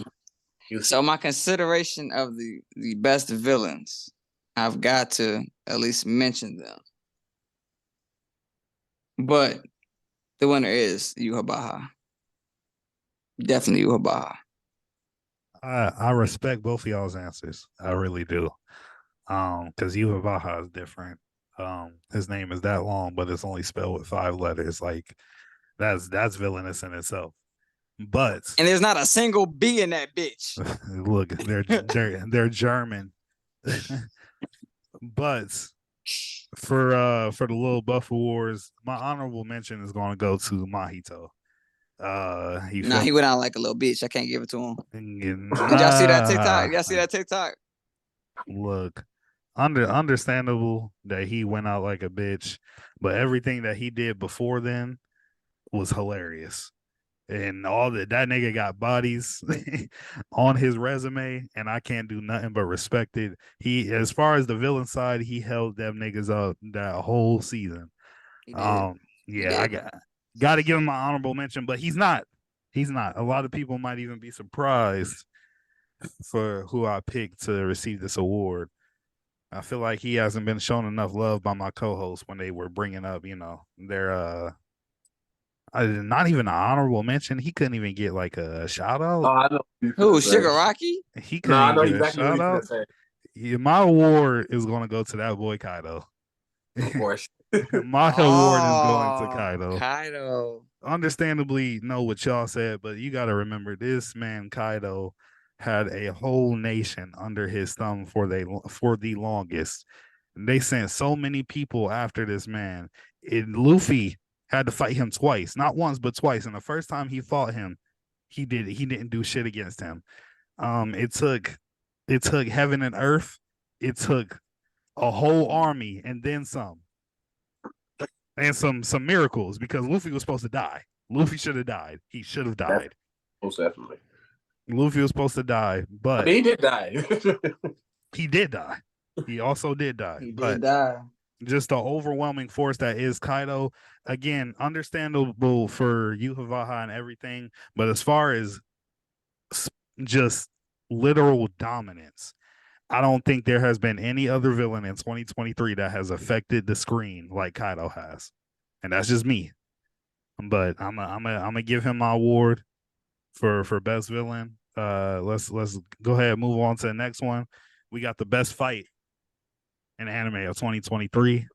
so my consideration of the best villains, I've got to at least mention them. But the winner is Yhwach. Definitely Yhwach. I respect both of y'all's answers. I really do. Because Yhwach is different. His name is that long, but it's only spelled with 5 letters. Like that's villainous in itself. But and there's not a single B in that bitch. Look, they're German. But for the little Buff Awards, my honorable mention is going to go to Mahito. He went out like a little bitch. I can't give it to him. Y'all see that TikTok? Look, understandable that he went out like a bitch, but everything that he did before then was hilarious. and all that nigga got bodies on his resume, and I can't do nothing but respect it. He, as far as the villain side, he held them niggas up that whole season. He did. Yeah, I got to give him my honorable mention, but he's not. He's not. A lot of people might even be surprised for who I picked to receive this award. I feel like he hasn't been shown enough love by my co-hosts when they were bringing up, their not even an honorable mention. He couldn't even get like a shout Oh, out. I know. Who, Sugar Rocky? He No, couldn't I know even get a exactly what shout you're gonna out. say. Yeah, my award is going to go to that boy Kaido. Of course. My award is going to Oh, Kaido. Kaido. Understandably know what y'all said, but you got to remember this man Kaido had a whole nation under his thumb for the longest. And they sent so many people after this man. Luffy had to fight him twice, not once but twice. And the first time he fought him, he didn't do shit against him. It took heaven and earth. It took a whole army and then some, and some miracles, because Luffy was supposed to die. Luffy should have died. He should have died. Most definitely. Luffy was supposed to die, but I mean, he did die. he did die. He also did die. He but did die. just the overwhelming force that is Kaido. Again, understandable for Yhwach and everything, but as far as just literal dominance, I don't think there has been any other villain in 2023 that has affected the screen like Kaido has, and that's just me. But I'm gonna give him my award for best villain. Let's go ahead and move on to the next one. We got the best fight in anime of 2023.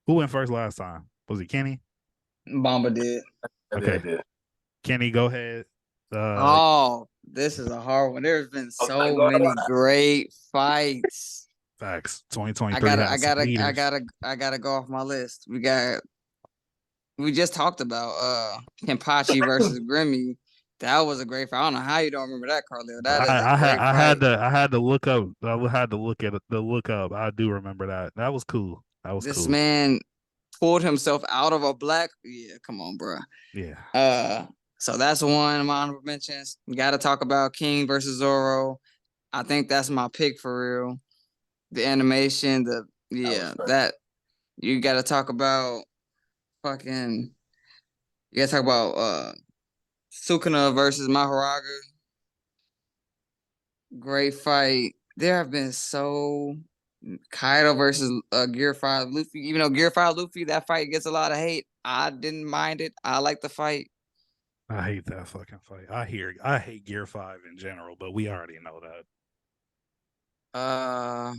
Who went first last time? Was it Kenny? Bomba did. Okay. Kenny, go ahead. This is a hard one. There's been Oh, so go many ahead. great fights. Facts. 2023. I gotta go off my list. We just talked about Kenpachi versus Grimmy. That was a great fight. I don't know how you don't remember that, Carlito. That is a great fight. I had to look up. I had to look at the look up. I do remember that. That was cool. This man pulled himself out of a black. Yeah, come on, bro. Yeah. So that's one of my honorable mentions. We got to talk about King versus Zoro. I think that's my pick for real. The animation, that you got to talk about. You got to talk about Sukuna versus Mahoraga. Great fight. There have been Kaido versus Gear 5 Luffy. Even though Gear 5 Luffy, that fight gets a lot of hate. I didn't mind it. I like the fight. I hate that fucking fight. I hate Gear 5 in general, but we already know that.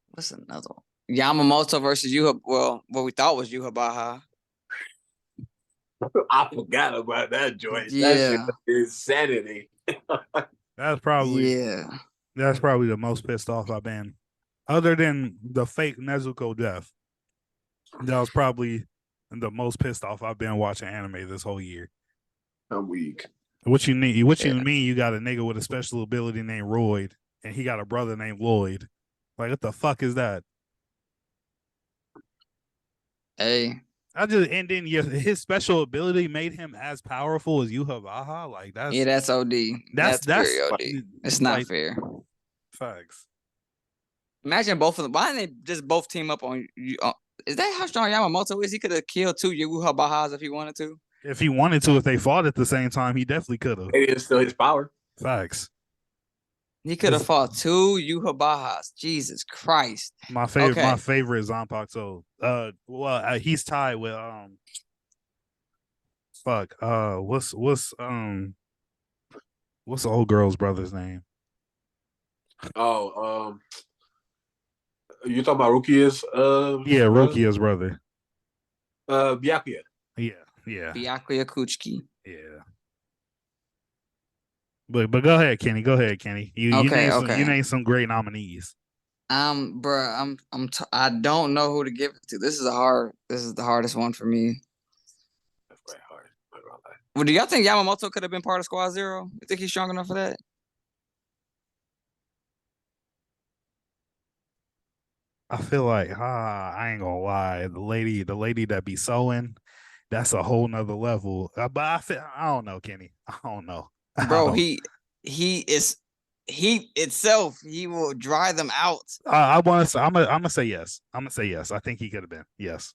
What's another one? Yamamoto versus Yuha. Well, what we thought was Yuha Baha. I forgot about that joint. Yeah. That shit is insanity. That's probably the most pissed off I've been. Other than the fake Nezuko death, that was probably the most pissed off I've been watching anime this whole year. I'm weak. What you mean? You got a nigga with a special ability named Royd, and he got a brother named Lloyd. Like, what the fuck is that? Hey. And then his special ability made him as powerful as Yhwach. Like, that's OD. That's very OD. It's not fair. Facts. Imagine both of them. Why didn't they just both team up on you? Is that how strong Yamamoto is? He could have killed two Yhwachs if he wanted to. If he wanted to, if they fought at the same time, he definitely could have. It is still his power. Facts. He could have fought two Yhwachs. Jesus Christ. My favorite is Zanpakuto. He's tied with what's the old girl's brother's name? You talking about Rukia's Rukia's brother. Byakuya. Yeah. Byakuya Kuchiki. Yeah. But go ahead, Kenny. You name some great nominees. Bro, I don't know who to give it to. This is the hardest one for me. That's very hard. Well, do y'all think Yamamoto could have been part of Squad Zero? You think he's strong enough for that? I feel like I ain't gonna lie. The lady that be sewing that's a whole nother level. But I don't know, Kenny. I don't know. Bro, he heat itself. He will dry them out. I want to say I'm gonna say yes. I'm gonna say yes. I think he could have been yes.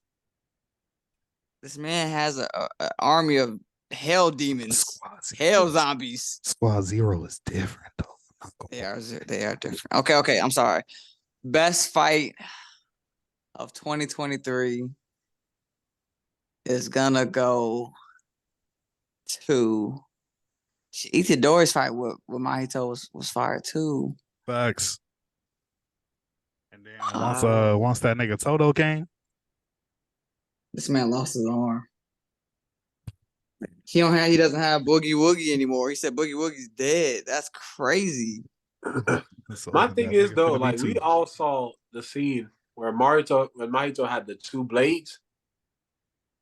This man has a army of hell demons, hell zombies. Squad Zero is different though. They are different. Okay. I'm sorry. Best fight of 2023 is gonna go to Itadori's fight with Mahito was fire too. Facts. And then once that nigga Toto came, this man lost his arm. He doesn't have Boogie Woogie anymore. He said Boogie Woogie's dead. That's crazy. My thing is though, like we all saw the scene where Mahito had the two blades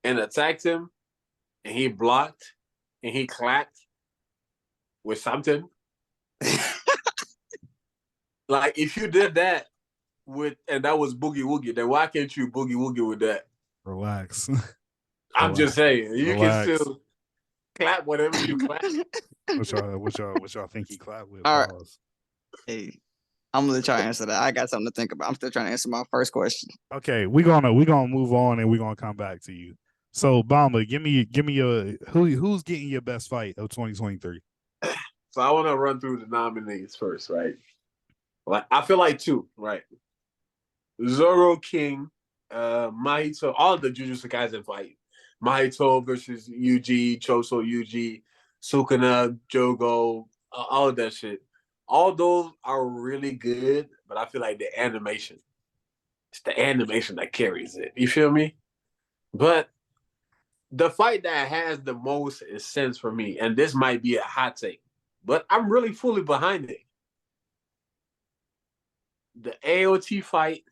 and attacked him, and he blocked and he clapped with something. Like if you did that and that was Boogie Woogie, then why can't you Boogie Woogie with that? Relax. I'm just saying, you can still clap whatever you clap. What y'all think he clapped with? All right. Hey, I'm gonna try to answer that. I got something to think about. I'm still trying to answer my first question. Okay, we're gonna move on and we're gonna come back to you. So Bamba, give me your who's getting your best fight of 2023? So I want to run through the nominees first, right? Like I feel like two, right? Zoro King, Mahito, all the Jujutsu Kaisen fight. Mahito versus Yuji, Choso Yuji, Sukuna, Jogo, all of that shit. All those are really good, but I feel like the animation. It's the animation that carries it. You feel me? But the fight that has the most sense for me, and this might be a hot take, but I'm really fully behind it. The AOT fight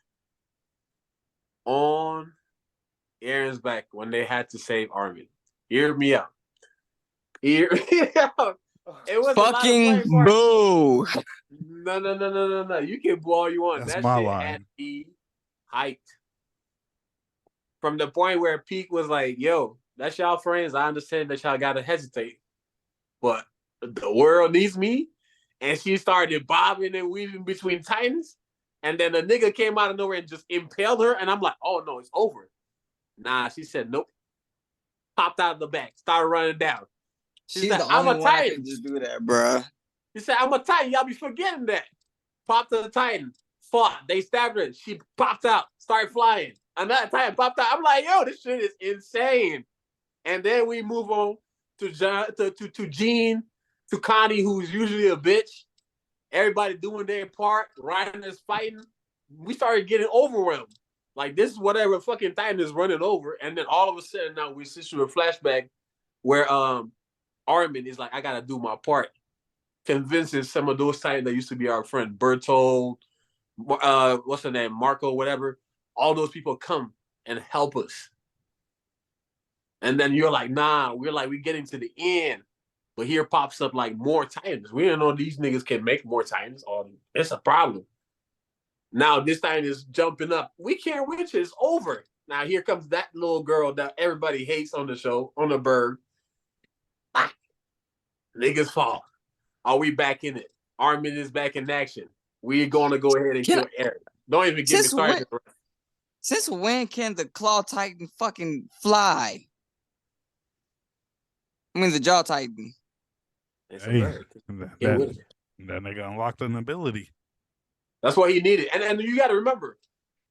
on Aaron's back when they had to save Armin. Hear me out. Hear me out. It was fucking boo. No. You can boo all you want. That's that my shit line. had me hyped. From the point where Peak was like, yo, that's y'all friends. I understand that y'all gotta hesitate. But the world needs me. And she started bobbing and weaving between Titans. And then the nigga came out of nowhere and just impaled her. And I'm like, oh no, it's over. Nah, she said, nope. Popped out of the back, started running down. She's said, I'm a Titan. Just do that, bruh. She said, I'm a Titan. Y'all be forgetting that. Popped to the Titan. Fought. They stabbed her. She popped out. Started flying. Another Titan popped out. I'm like, yo, this shit is insane. And then we move on to Jean, to Connie, who's usually a bitch. Everybody doing their part. Ryan is fighting. We started getting overwhelmed. Like, this is whatever fucking Titan is running over. And then all of a sudden now we switch to a flashback where Armin is like, I gotta do my part. Convinces some of those Titans that used to be our friend, Bertold, what's her name, Marco, whatever. All those people come and help us. And then you're like, nah, we're getting to the end. But here pops up like more Titans. We don't know these niggas can make more Titans. It's a problem. Now this Titan is jumping up. We can't reach it. It's over. Now here comes that little girl that everybody hates on the show, on the bird. Ah. Niggas fall. Are we back in it? Armin is back in action. We're going to go ahead and kill Eric. Don't even get me started. Since when can the Claw Titan fucking fly? I mean, the Jaw Titan. That nigga unlocked an ability. That's what he needed. And you got to remember,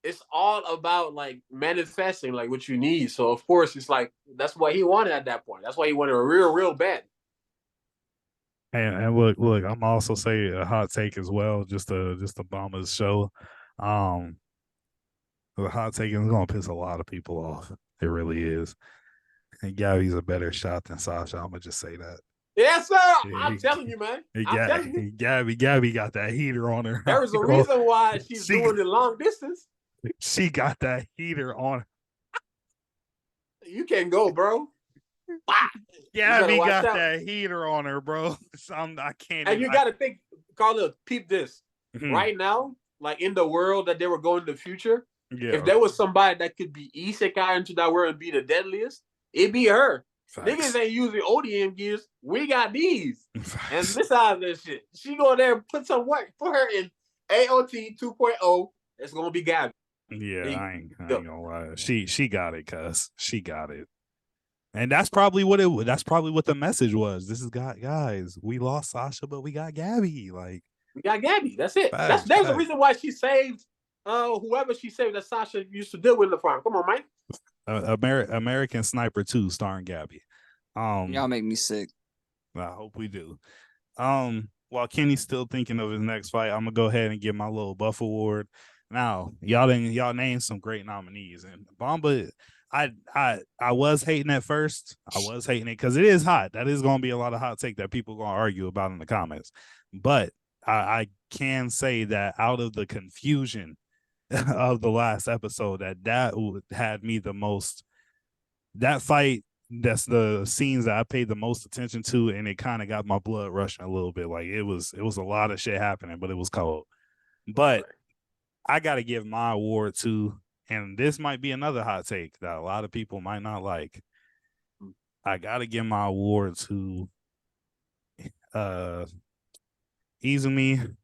it's all about like manifesting like what you need. So of course it's like that's what he wanted at that point. That's why he wanted a real bad. And look, I'm also saying a hot take as well, just to bomb his show. The hot take is gonna piss a lot of people off. It really is. And Gabby's a better shot than Sasha. I'm gonna just say that. Yes, sir. I'm telling you, man. Gabby got that heater on her. There is a reason why she's doing the long distance. She got that heater on her. You can't go, bro. Gabby got that heater on her, bro. I can't. And you got to think, Carla, peep this. Mm-hmm. Right now, like in the world that they were going to the future, if there was somebody that could be isekai into that world and be the deadliest, it be her. Facts. Niggas ain't using ODM gears. We got these. Facts. And this out this shit. She go there and put some work. Put her in AOT 2.0. It's gonna be Gabby. Yeah, I ain't gonna lie. She got it, cuz she got it. And that's probably what the message was. This is guys, we lost Sasha, but we got Gabby. Like, we got Gabby. That's it. Facts, There's a reason why she saved whoever she saved that Sasha used to deal with in the farm. Come on, Mike. American Sniper 2 starring Gabby. Y'all make me sick. I hope we do. While Kenny's still thinking of his next fight, I'm gonna go ahead and give my little buff award. Now, y'all named some great nominees, and Bamba, I was hating at first. I was hating it because it is hot. That is gonna be a lot of hot take that people gonna argue about in the comments. But I can say that out of the confusion of the last episode, that had me the most. That fight, that's the scenes that I paid the most attention to, and it kind of got my blood rushing a little bit. Like it was a lot of shit happening, but it was cold. But I got to give my award to, and this might be another hot take that a lot of people might not like. I got to give my award to Izumi,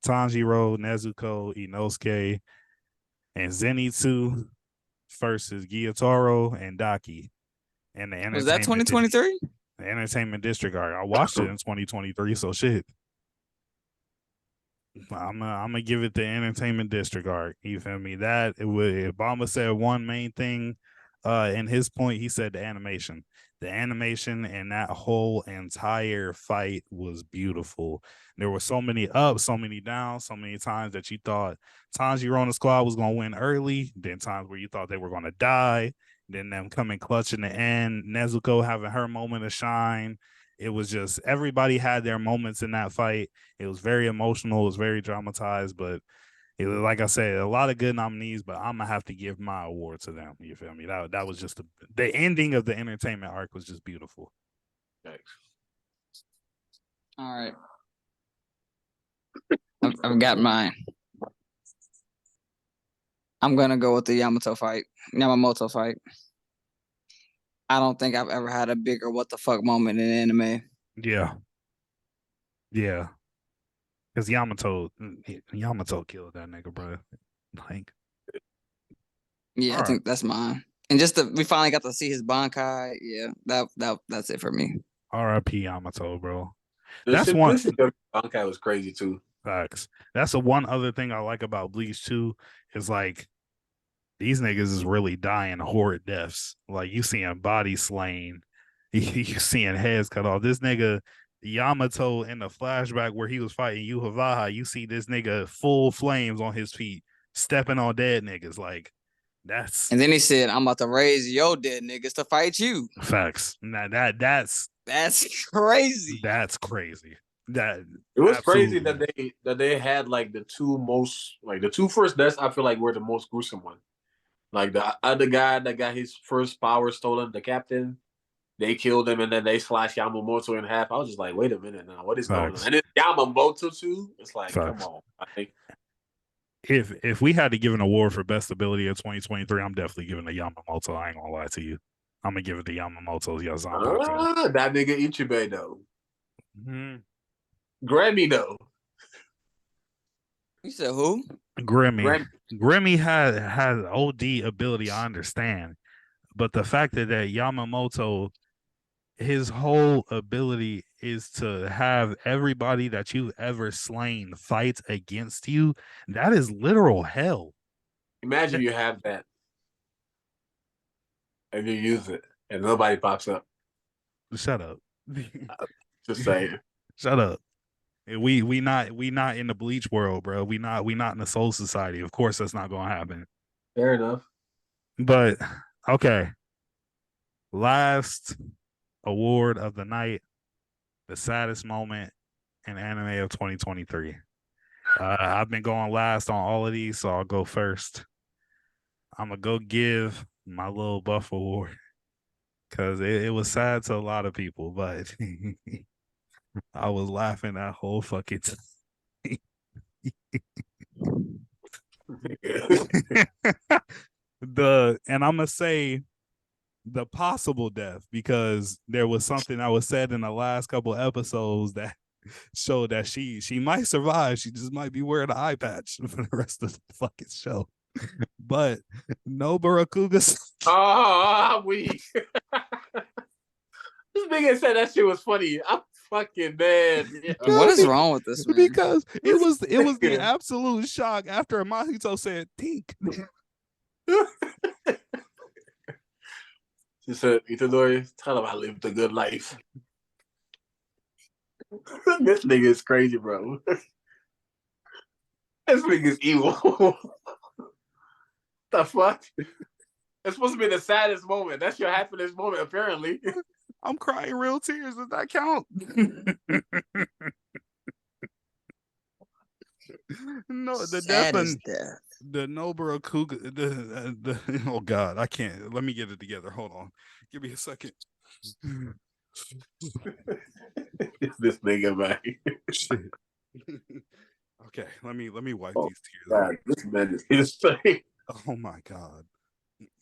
Tanjiro, Nezuko, Inosuke, and Zenitsu versus Gyotaro and Daki. And the was that 2023? The Entertainment District arc. I watched it in 2023, so shit. I'm gonna give it the Entertainment District arc. You feel me? That it would. Obama said one main thing in his point. He said the animation and that whole entire fight was beautiful. There were so many ups, so many downs, so many times that you thought Tanjiro and the squad was gonna win early, then times where you thought they were gonna die, then them coming clutch in the end, Nezuko having her moment of shine. It was just everybody had their moments in that fight. It was very emotional, it was very dramatized, but it was, like I said, a lot of good nominees, but I'm gonna have to give my award to them. You feel me? That was just the ending of the entertainment arc was just beautiful. Thanks. All right. I've got mine. I'm gonna go with the Yamamoto fight. I don't think I've ever had a bigger what the fuck moment in anime. Yeah. Because Yamato killed that nigga, bro. Like, yeah, I think that's mine. And just we finally got to see his Bankai. Yeah, that's it for me. R.I.P. Yamato, bro. That's one. Bankai was crazy too. Facts. That's the one other thing I like about Bleach too. Is like these niggas is really dying horrid deaths. Like you seeing bodies slain, you seeing heads cut off. This nigga Yamato in the flashback where he was fighting Yuhavaha, you see this nigga full flames on his feet, stepping on dead niggas. Like that's. And then he said, "I'm about to raise your dead niggas to fight you." Facts. Now that's crazy. That's crazy. That it was crazy that they had like the two first deaths. I feel like were the most gruesome one. Like the other guy that got his first power stolen, the captain, they killed him and then they slashed Yamamoto in half. I was just like, wait a minute now, what is going on? And then Yamamoto too. It's like, come on. I think if we had to give an award for best ability of 2023, I'm definitely giving it to Yamamoto. I ain't gonna lie to you. I'm gonna give it to Yamamoto's Yazama. That nigga Ichibei though. Mm-hmm. Grammy though. You said who? Grammy had OD ability, I understand. But the fact that Yamamoto, his whole ability is to have everybody that you've ever slain fight against you, that is literal hell. Imagine you have that and you use it and nobody pops up. Shut up. Just saying. Shut up. We not in the Bleach world, bro. We not in the Soul Society. Of course that's not gonna happen. Fair enough. But okay. Last award of the night, the saddest moment in anime of 2023. I've been going last on all of these, so I'll go first. I'm gonna go give my little buff award because it was sad to a lot of people, but I was laughing that whole fucking time. And I'm gonna say the possible death, because there was something that was said in the last couple episodes that showed that she might survive. She just might be wearing an eye patch for the rest of the fucking show. But no Barakugas. Oh, we. This nigga said that shit was funny. I'm fucking mad. Yeah. What is wrong with this man? Because it was the absolute shock after Mahito said tink. She said, Itadori, tell him I lived a good life. This nigga is crazy, bro. This nigga is evil. The fuck? It's supposed to be the saddest moment. That's your happiness moment, apparently. I'm crying real tears. Does that count? No, the death and the Nobara Kuga. Oh God, I can't. Let me get it together. Hold on. Give me a second. This nigga, man. Okay, let me wipe these tears. God, this man is insane. Oh my God.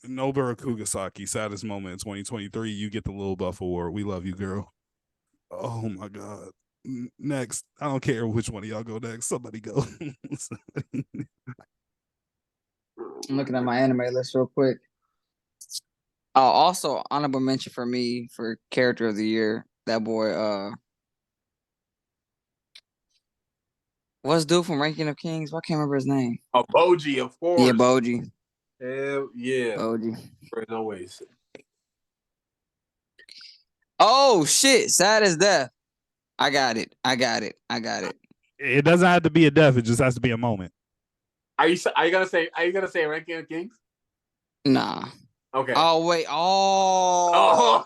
Nobara Kugasaki, saddest moment in 2023. You get the Little Buff Award. We love you, girl. Oh my God. Next. I don't care which one of y'all go next. Somebody go. I'm looking at my anime list real quick. Oh, also honorable mention for me for character of the year. That boy, what's dude from Ranking of Kings? I can't remember his name. Oh, Boji, of course. Yeah, Boji. Hell yeah. Boji. There's no ways. Oh shit! Sad as death. I got it. It doesn't have to be a death. It just has to be a moment. Are you gonna say Ranking of Kings? Nah. Okay. Oh wait. Oh.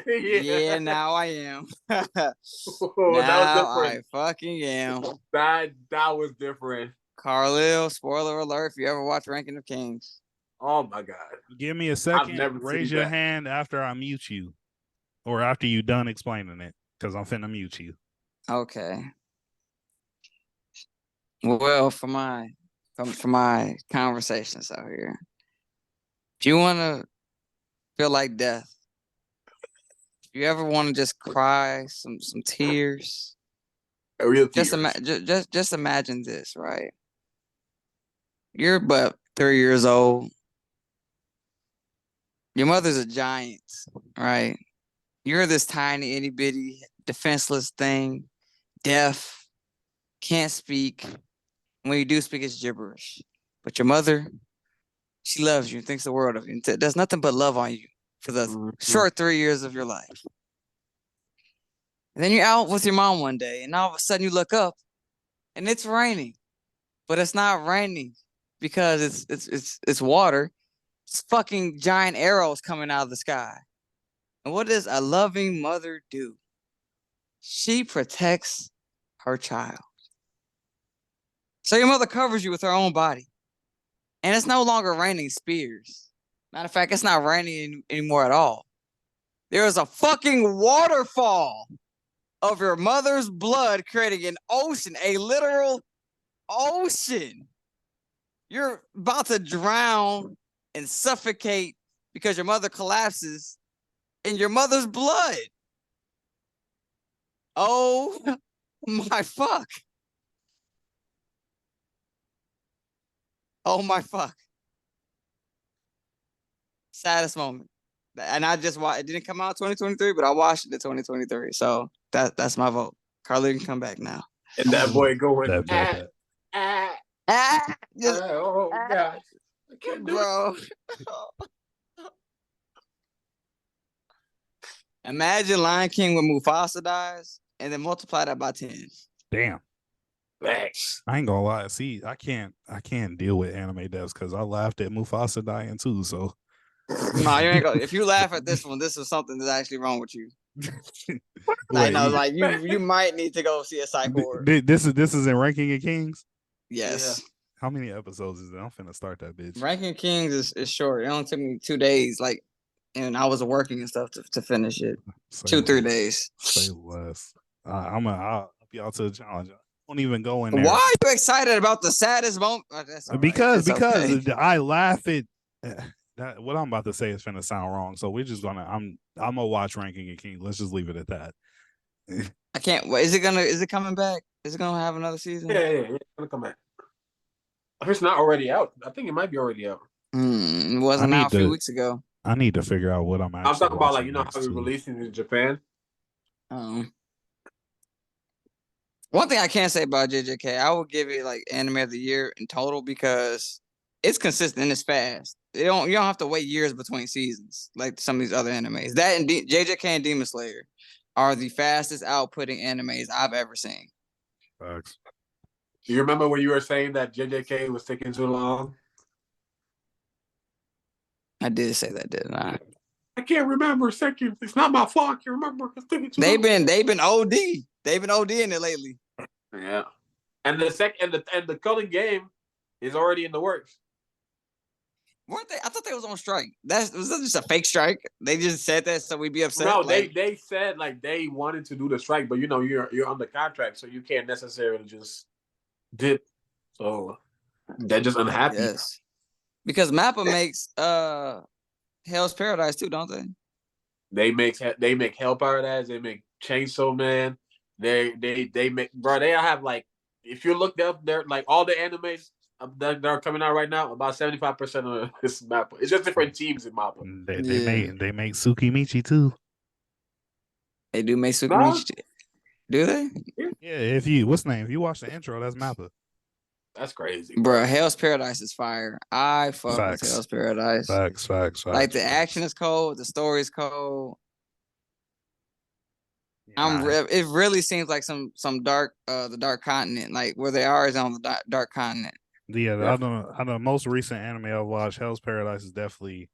Yeah. Now I am. That Now was I fucking am. different. That was different. Carlil, spoiler alert! If you ever watch Ranking of Kings. Oh my God. Give me a I've second. never Raise seen your that. hand after I mute you, or after you done explaining it, because I'm finna mute you. Okay. Well, for my conversations out here, if you want to feel like death, if you ever want to just cry some tears, Real just imagine this, right? You're but 3 years old. Your mother's a giant, right? You're this tiny, itty bitty, defenseless thing, deaf, can't speak. When you do speak, it's gibberish. But your mother, she loves you and thinks the world of you. There's nothing but love on you for the short 3 years of your life. And then you're out with your mom one day, and all of a sudden you look up, and it's raining. But it's not raining because it's water. It's fucking giant arrows coming out of the sky. And what does a loving mother do? She protects her child. So your mother covers you with her own body. And it's no longer raining spears. Matter of fact, it's not raining anymore at all. There is a fucking waterfall of your mother's blood creating an ocean, a literal ocean. You're about to drown and suffocate because your mother collapses in your mother's blood. Oh my fuck. Oh my fuck. Saddest moment. And I just watched, it didn't come out 2023, but I watched it in 2023. So that's my vote. Carly can come back now. And that boy going, Oh God. I can't do bro. Imagine Lion King when Mufasa dies and then multiply that by 10. Damn. Facts. I ain't gonna lie. See, I can't deal with anime deaths because I laughed at Mufasa dying too. So no, you ain't gonna. If you laugh at this one, this is something that's actually wrong with you. Wait, like you might need to go see a psych ward. This is in Ranking of Kings. Yes. Yeah. How many episodes is it? I'm finna start that bitch. Ranking Kings is short. It only took me 2 days, and I was working and stuff to finish it. Say 2-3 days. Say less. I'll help y'all to the challenge. Don't even go in there. Why are you excited about the saddest moment? Because okay. I laugh at that what I'm about to say is finna sound wrong. So we're just gonna I'm gonna watch Ranking of King. Let's just leave it at that. I can't. Wait, is it coming back? Is it gonna have another season? Yeah. It's gonna come back. If it's not already out, I think it might be already out. It wasn't out a few weeks ago. I need to figure out what I'm actually. I'm talking about like watching how we releasing in Japan. One thing I can't say about JJK, I would give it like anime of the year in total because it's consistent and it's fast. You don't have to wait years between seasons like some of these other animes. That and JJK and Demon Slayer are the fastest outputting animes I've ever seen. Facts. Do you remember when you were saying that JJK was taking too long? I did say that, didn't I? I can't remember a second. It's not my fault. I can't remember. It's taking too They've long. been OD. They've been ODing it lately. Yeah. And the Culling game is already in the works. Weren't they? I thought they was on strike. Was that just a fake strike? They just said that so we'd be upset. No, they said like they wanted to do the strike, but you're under contract, so you can't necessarily just dip. So they're just unhappy. Yes. Because Mappa makes Hell's Paradise too, don't they? They make Hell Paradise. They make Chainsaw Man. They make, bro. They have like, if you look up there, like all the animes that are coming out right now, about 75% of this Mappa. It's just different teams in Mappa. They make Tsukimichi too. They do make Tsukimichi too. Do they? Yeah. If you watch the intro, that's Mappa. That's crazy, bro. Hell's Paradise is fire. I fuck Facts. with Hell's Paradise. Facts. Like the action is cold, the story is cold. It really seems like some dark, the dark continent, like where they are is on the dark continent. Yeah, I know. Most recent anime I've watched, Hell's Paradise is definitely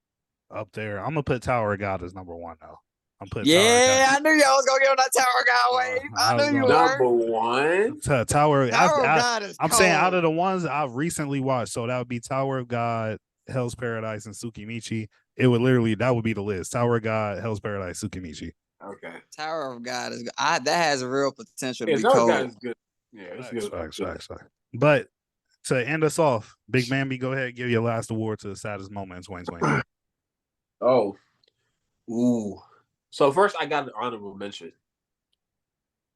up there. I'm gonna put Tower of God as number one though. I'm putting. Yeah, I knew y'all was gonna get on that Tower of God wave. I knew you were. Number one. Tower of God is I'm cold. saying out of the ones I've recently watched, so that would be Tower of God, Hell's Paradise, and Tsukimichi. That would be the list. Tower of God, Hell's Paradise, Tsukimichi. Okay. Tower of God is that has real potential to be Tower cold. of God is good. Yeah, it's good. Facts. But to end us off, Big Mamby, go ahead and give your last award to the saddest moment in 2020. Oh. Ooh. So first I got an honorable mention.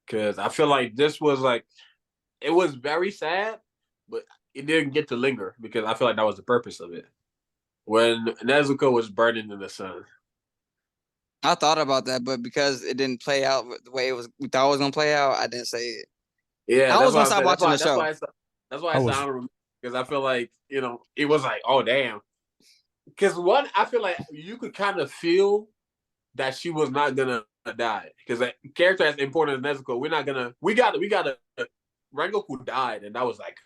Because I feel like this was like, it was very sad, but it didn't get to linger because I feel like that was the purpose of it. When Nezuko was burning in the sun. I thought about that, but because it didn't play out the way we thought it was gonna play out, I didn't say it. Yeah, I was gonna stop watching the show. That's why I said honorable, because I feel like, it was like, oh damn. Because one, I feel like you could kind of feel that she was not gonna die. Because that character as important as Nezuko, we got Rengoku died, and that was like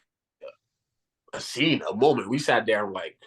a scene, a moment. We sat there and like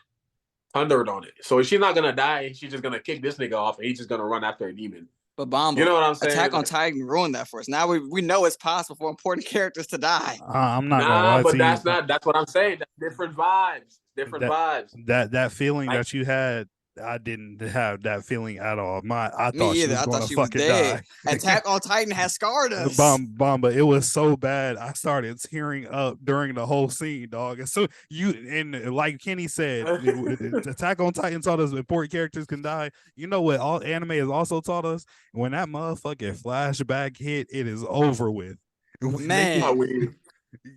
pondered on it. So if she's not gonna die, she's just gonna kick this nigga off, and he's just gonna run after a demon. But Bomba, you know what I'm saying? Attack on Titan ruined that for us. Now we know it's possible for important characters to die. I'm not gonna lie to you. That's what I'm saying. Different vibes. That feeling that you had, I didn't have that feeling at all. I thought she was going to fucking die. Attack on Titan has scarred us. Bomba, it was so bad. I started tearing up during the whole scene, dog. And so like Kenny said, Attack on Titan taught us important characters can die. You know what? All anime has also taught us, when that motherfucking flashback hit, it is over with. Man.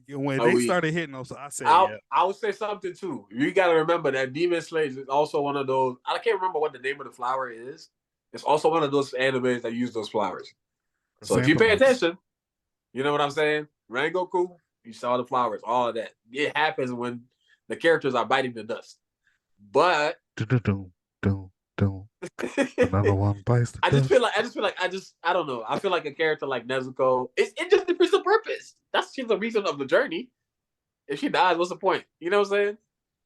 When they started hitting those, I said, I would say something too. You got to remember that Demon Slayer is also one of those. I can't remember what the name of the flower is. It's also one of those animes that use those flowers. So if you pay attention, you know what I'm saying? Rengoku, you saw the flowers, all of that. It happens when the characters are biting the dust. But another one bites the I don't know. I feel like a character like Nezuko, it just defeats the purpose. That's just the reason of the journey. If she dies, what's the point? You know what I'm saying?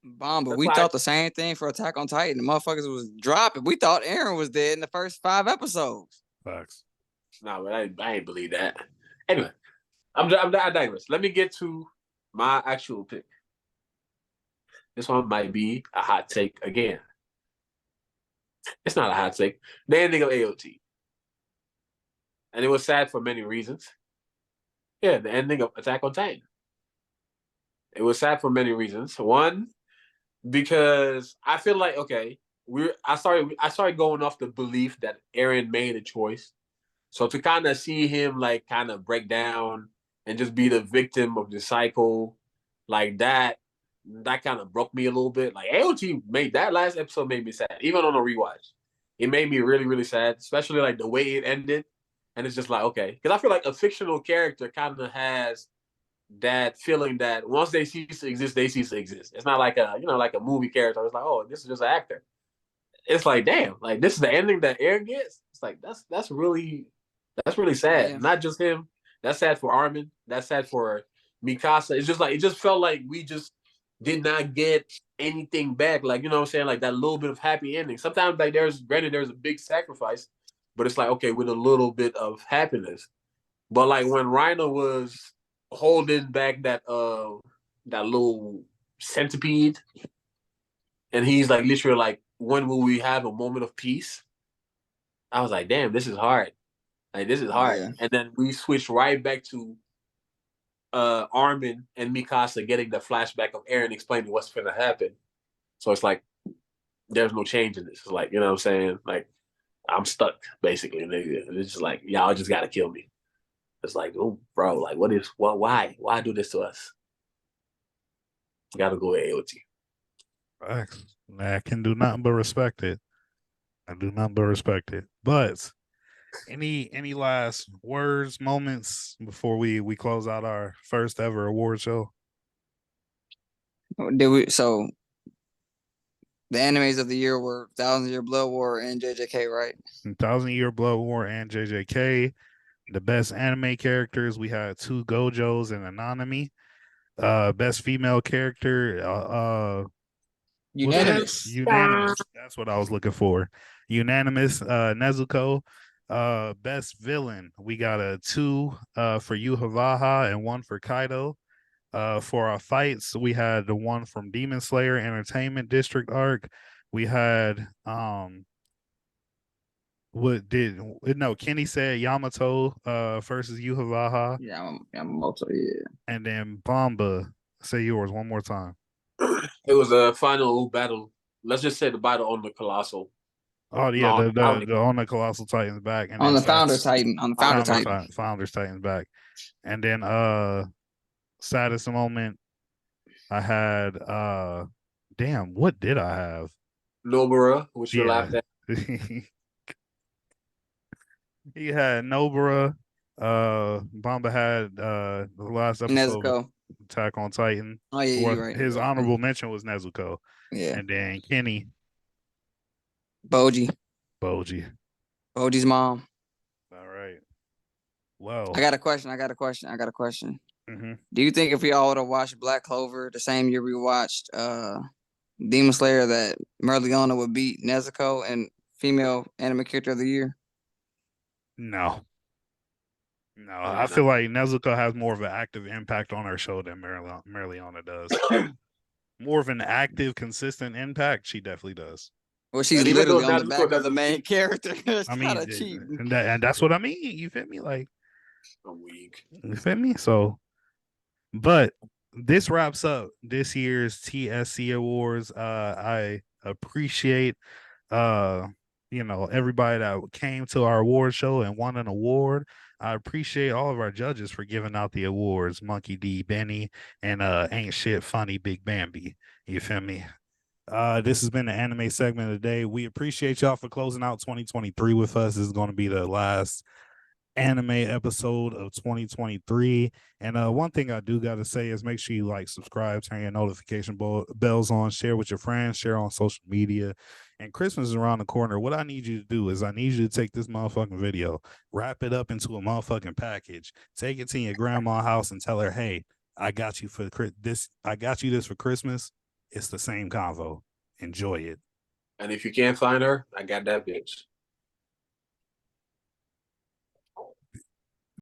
Bomba, we thought the same thing for Attack on Titan. The motherfuckers was dropping. We thought Eren was dead in the first 5 episodes. Facts. No, but I ain't believe that. Anyway, I digress. Let me get to my actual pick. This one might be a hot take again. It's not a hot take. The ending of AOT. And it was sad for many reasons. Yeah, the ending of Attack on Titan. It was sad for many reasons. One, because I feel like, okay, I started going off the belief that Aaron made a choice. So to kind of see him like kind of break down and just be the victim of the cycle like that kind of broke me a little bit. Like AOT made that last episode made me sad, even on a rewatch. It made me really, really sad, especially like the way it ended. And it's just like, okay. Because I feel like a fictional character kind of has that feeling that once they cease to exist, they cease to exist. It's not like like a movie character. It's like, oh, this is just an actor. It's like, damn, like this is the ending that Aaron gets. It's like that's really sad. Yeah. Not just him. That's sad for Armin. That's sad for Mikasa. It's just like it just felt like we just did not get anything back. Like, you know what I'm saying? Like that little bit of happy ending. Sometimes like there's a big sacrifice, but it's like, okay, with a little bit of happiness. But like when Rhino was holding back that little centipede, and he's like literally like, when will we have a moment of peace? I was like, damn, this is hard. Like this is hard. Yeah. And then we switched right back to Armin and Mikasa getting the flashback of Aaron explaining what's gonna happen. So it's like there's no change in this. It's like, you know what I'm saying? Like I'm stuck basically. It's just like, y'all just gotta kill me. It's like, oh bro, like why do this to us? Gotta go with AOT. Facts. I can do nothing but respect it. I do nothing but respect it. But any last words, moments before we close out our first ever award show? So the animes of the year were Thousand Year Blood War and JJK, right? 1,000-Year Blood War and JJK. The best anime characters, we had 2 Gojos and Anonymous. Best female character, Unanimous. Unanimous. That's what I was looking for. Unanimous, Nezuko. Best villain, we got a 2 for Yu Havaha and 1 for Kaido. For our fights, we had the 1 from Demon Slayer Entertainment District arc. We had Kenny said Yamato versus Yu Havaha. Yeah, Yamamoto, yeah. And then Bomba, say yours one more time. It was a final battle. Let's just say the battle on the Colossal. Oh yeah, No, the on the Colossal Titans back, and On then the Founder Titan. On the Founder Titan. Founders Titans back, and then saddest moment I had damn, what did I have? Nobara, which you laughed at. He had Nobara. Bomba had the last episode Nezuko. Attack on Titan. Oh yeah, you're right. His honorable mention was Nezuko. Yeah. And then Kenny. Boji. Boji's mom. All right. Well, I got a question. Mm-hmm. Do you think if we all would have watched Black Clover the same year we watched Demon Slayer, that Merliona would beat Nezuko and female anime character of the year? No, I feel like Nezuko has more of an active impact on our show than Merliona does. More of an active, consistent impact, she definitely does. Well, she's literally on the back of the main character. It's kind of cheap. And that's what I mean. You feel me? Like, I'm weak. You feel me? So, but this wraps up this year's TSC Awards. I appreciate everybody that came to our award show and won an award. I appreciate all of our judges for giving out the awards, Monkey D, Benny, and Ain't Shit Funny Big Bambi. You feel me? This has been the anime segment of the day. We appreciate y'all for closing out 2023 with us. This is going to be the last anime episode of 2023. And one thing I do got to say is make sure you like, subscribe, turn your notification bells on, share with your friends, share on social media. And Christmas is around the corner. What I need you to do is I need you to take this motherfucking video, wrap it up into a motherfucking package, take it to your grandma's house and tell her, hey, I got you for this. I got you this for Christmas. It's the same convo. Enjoy it. And if you can't find her, I got that bitch.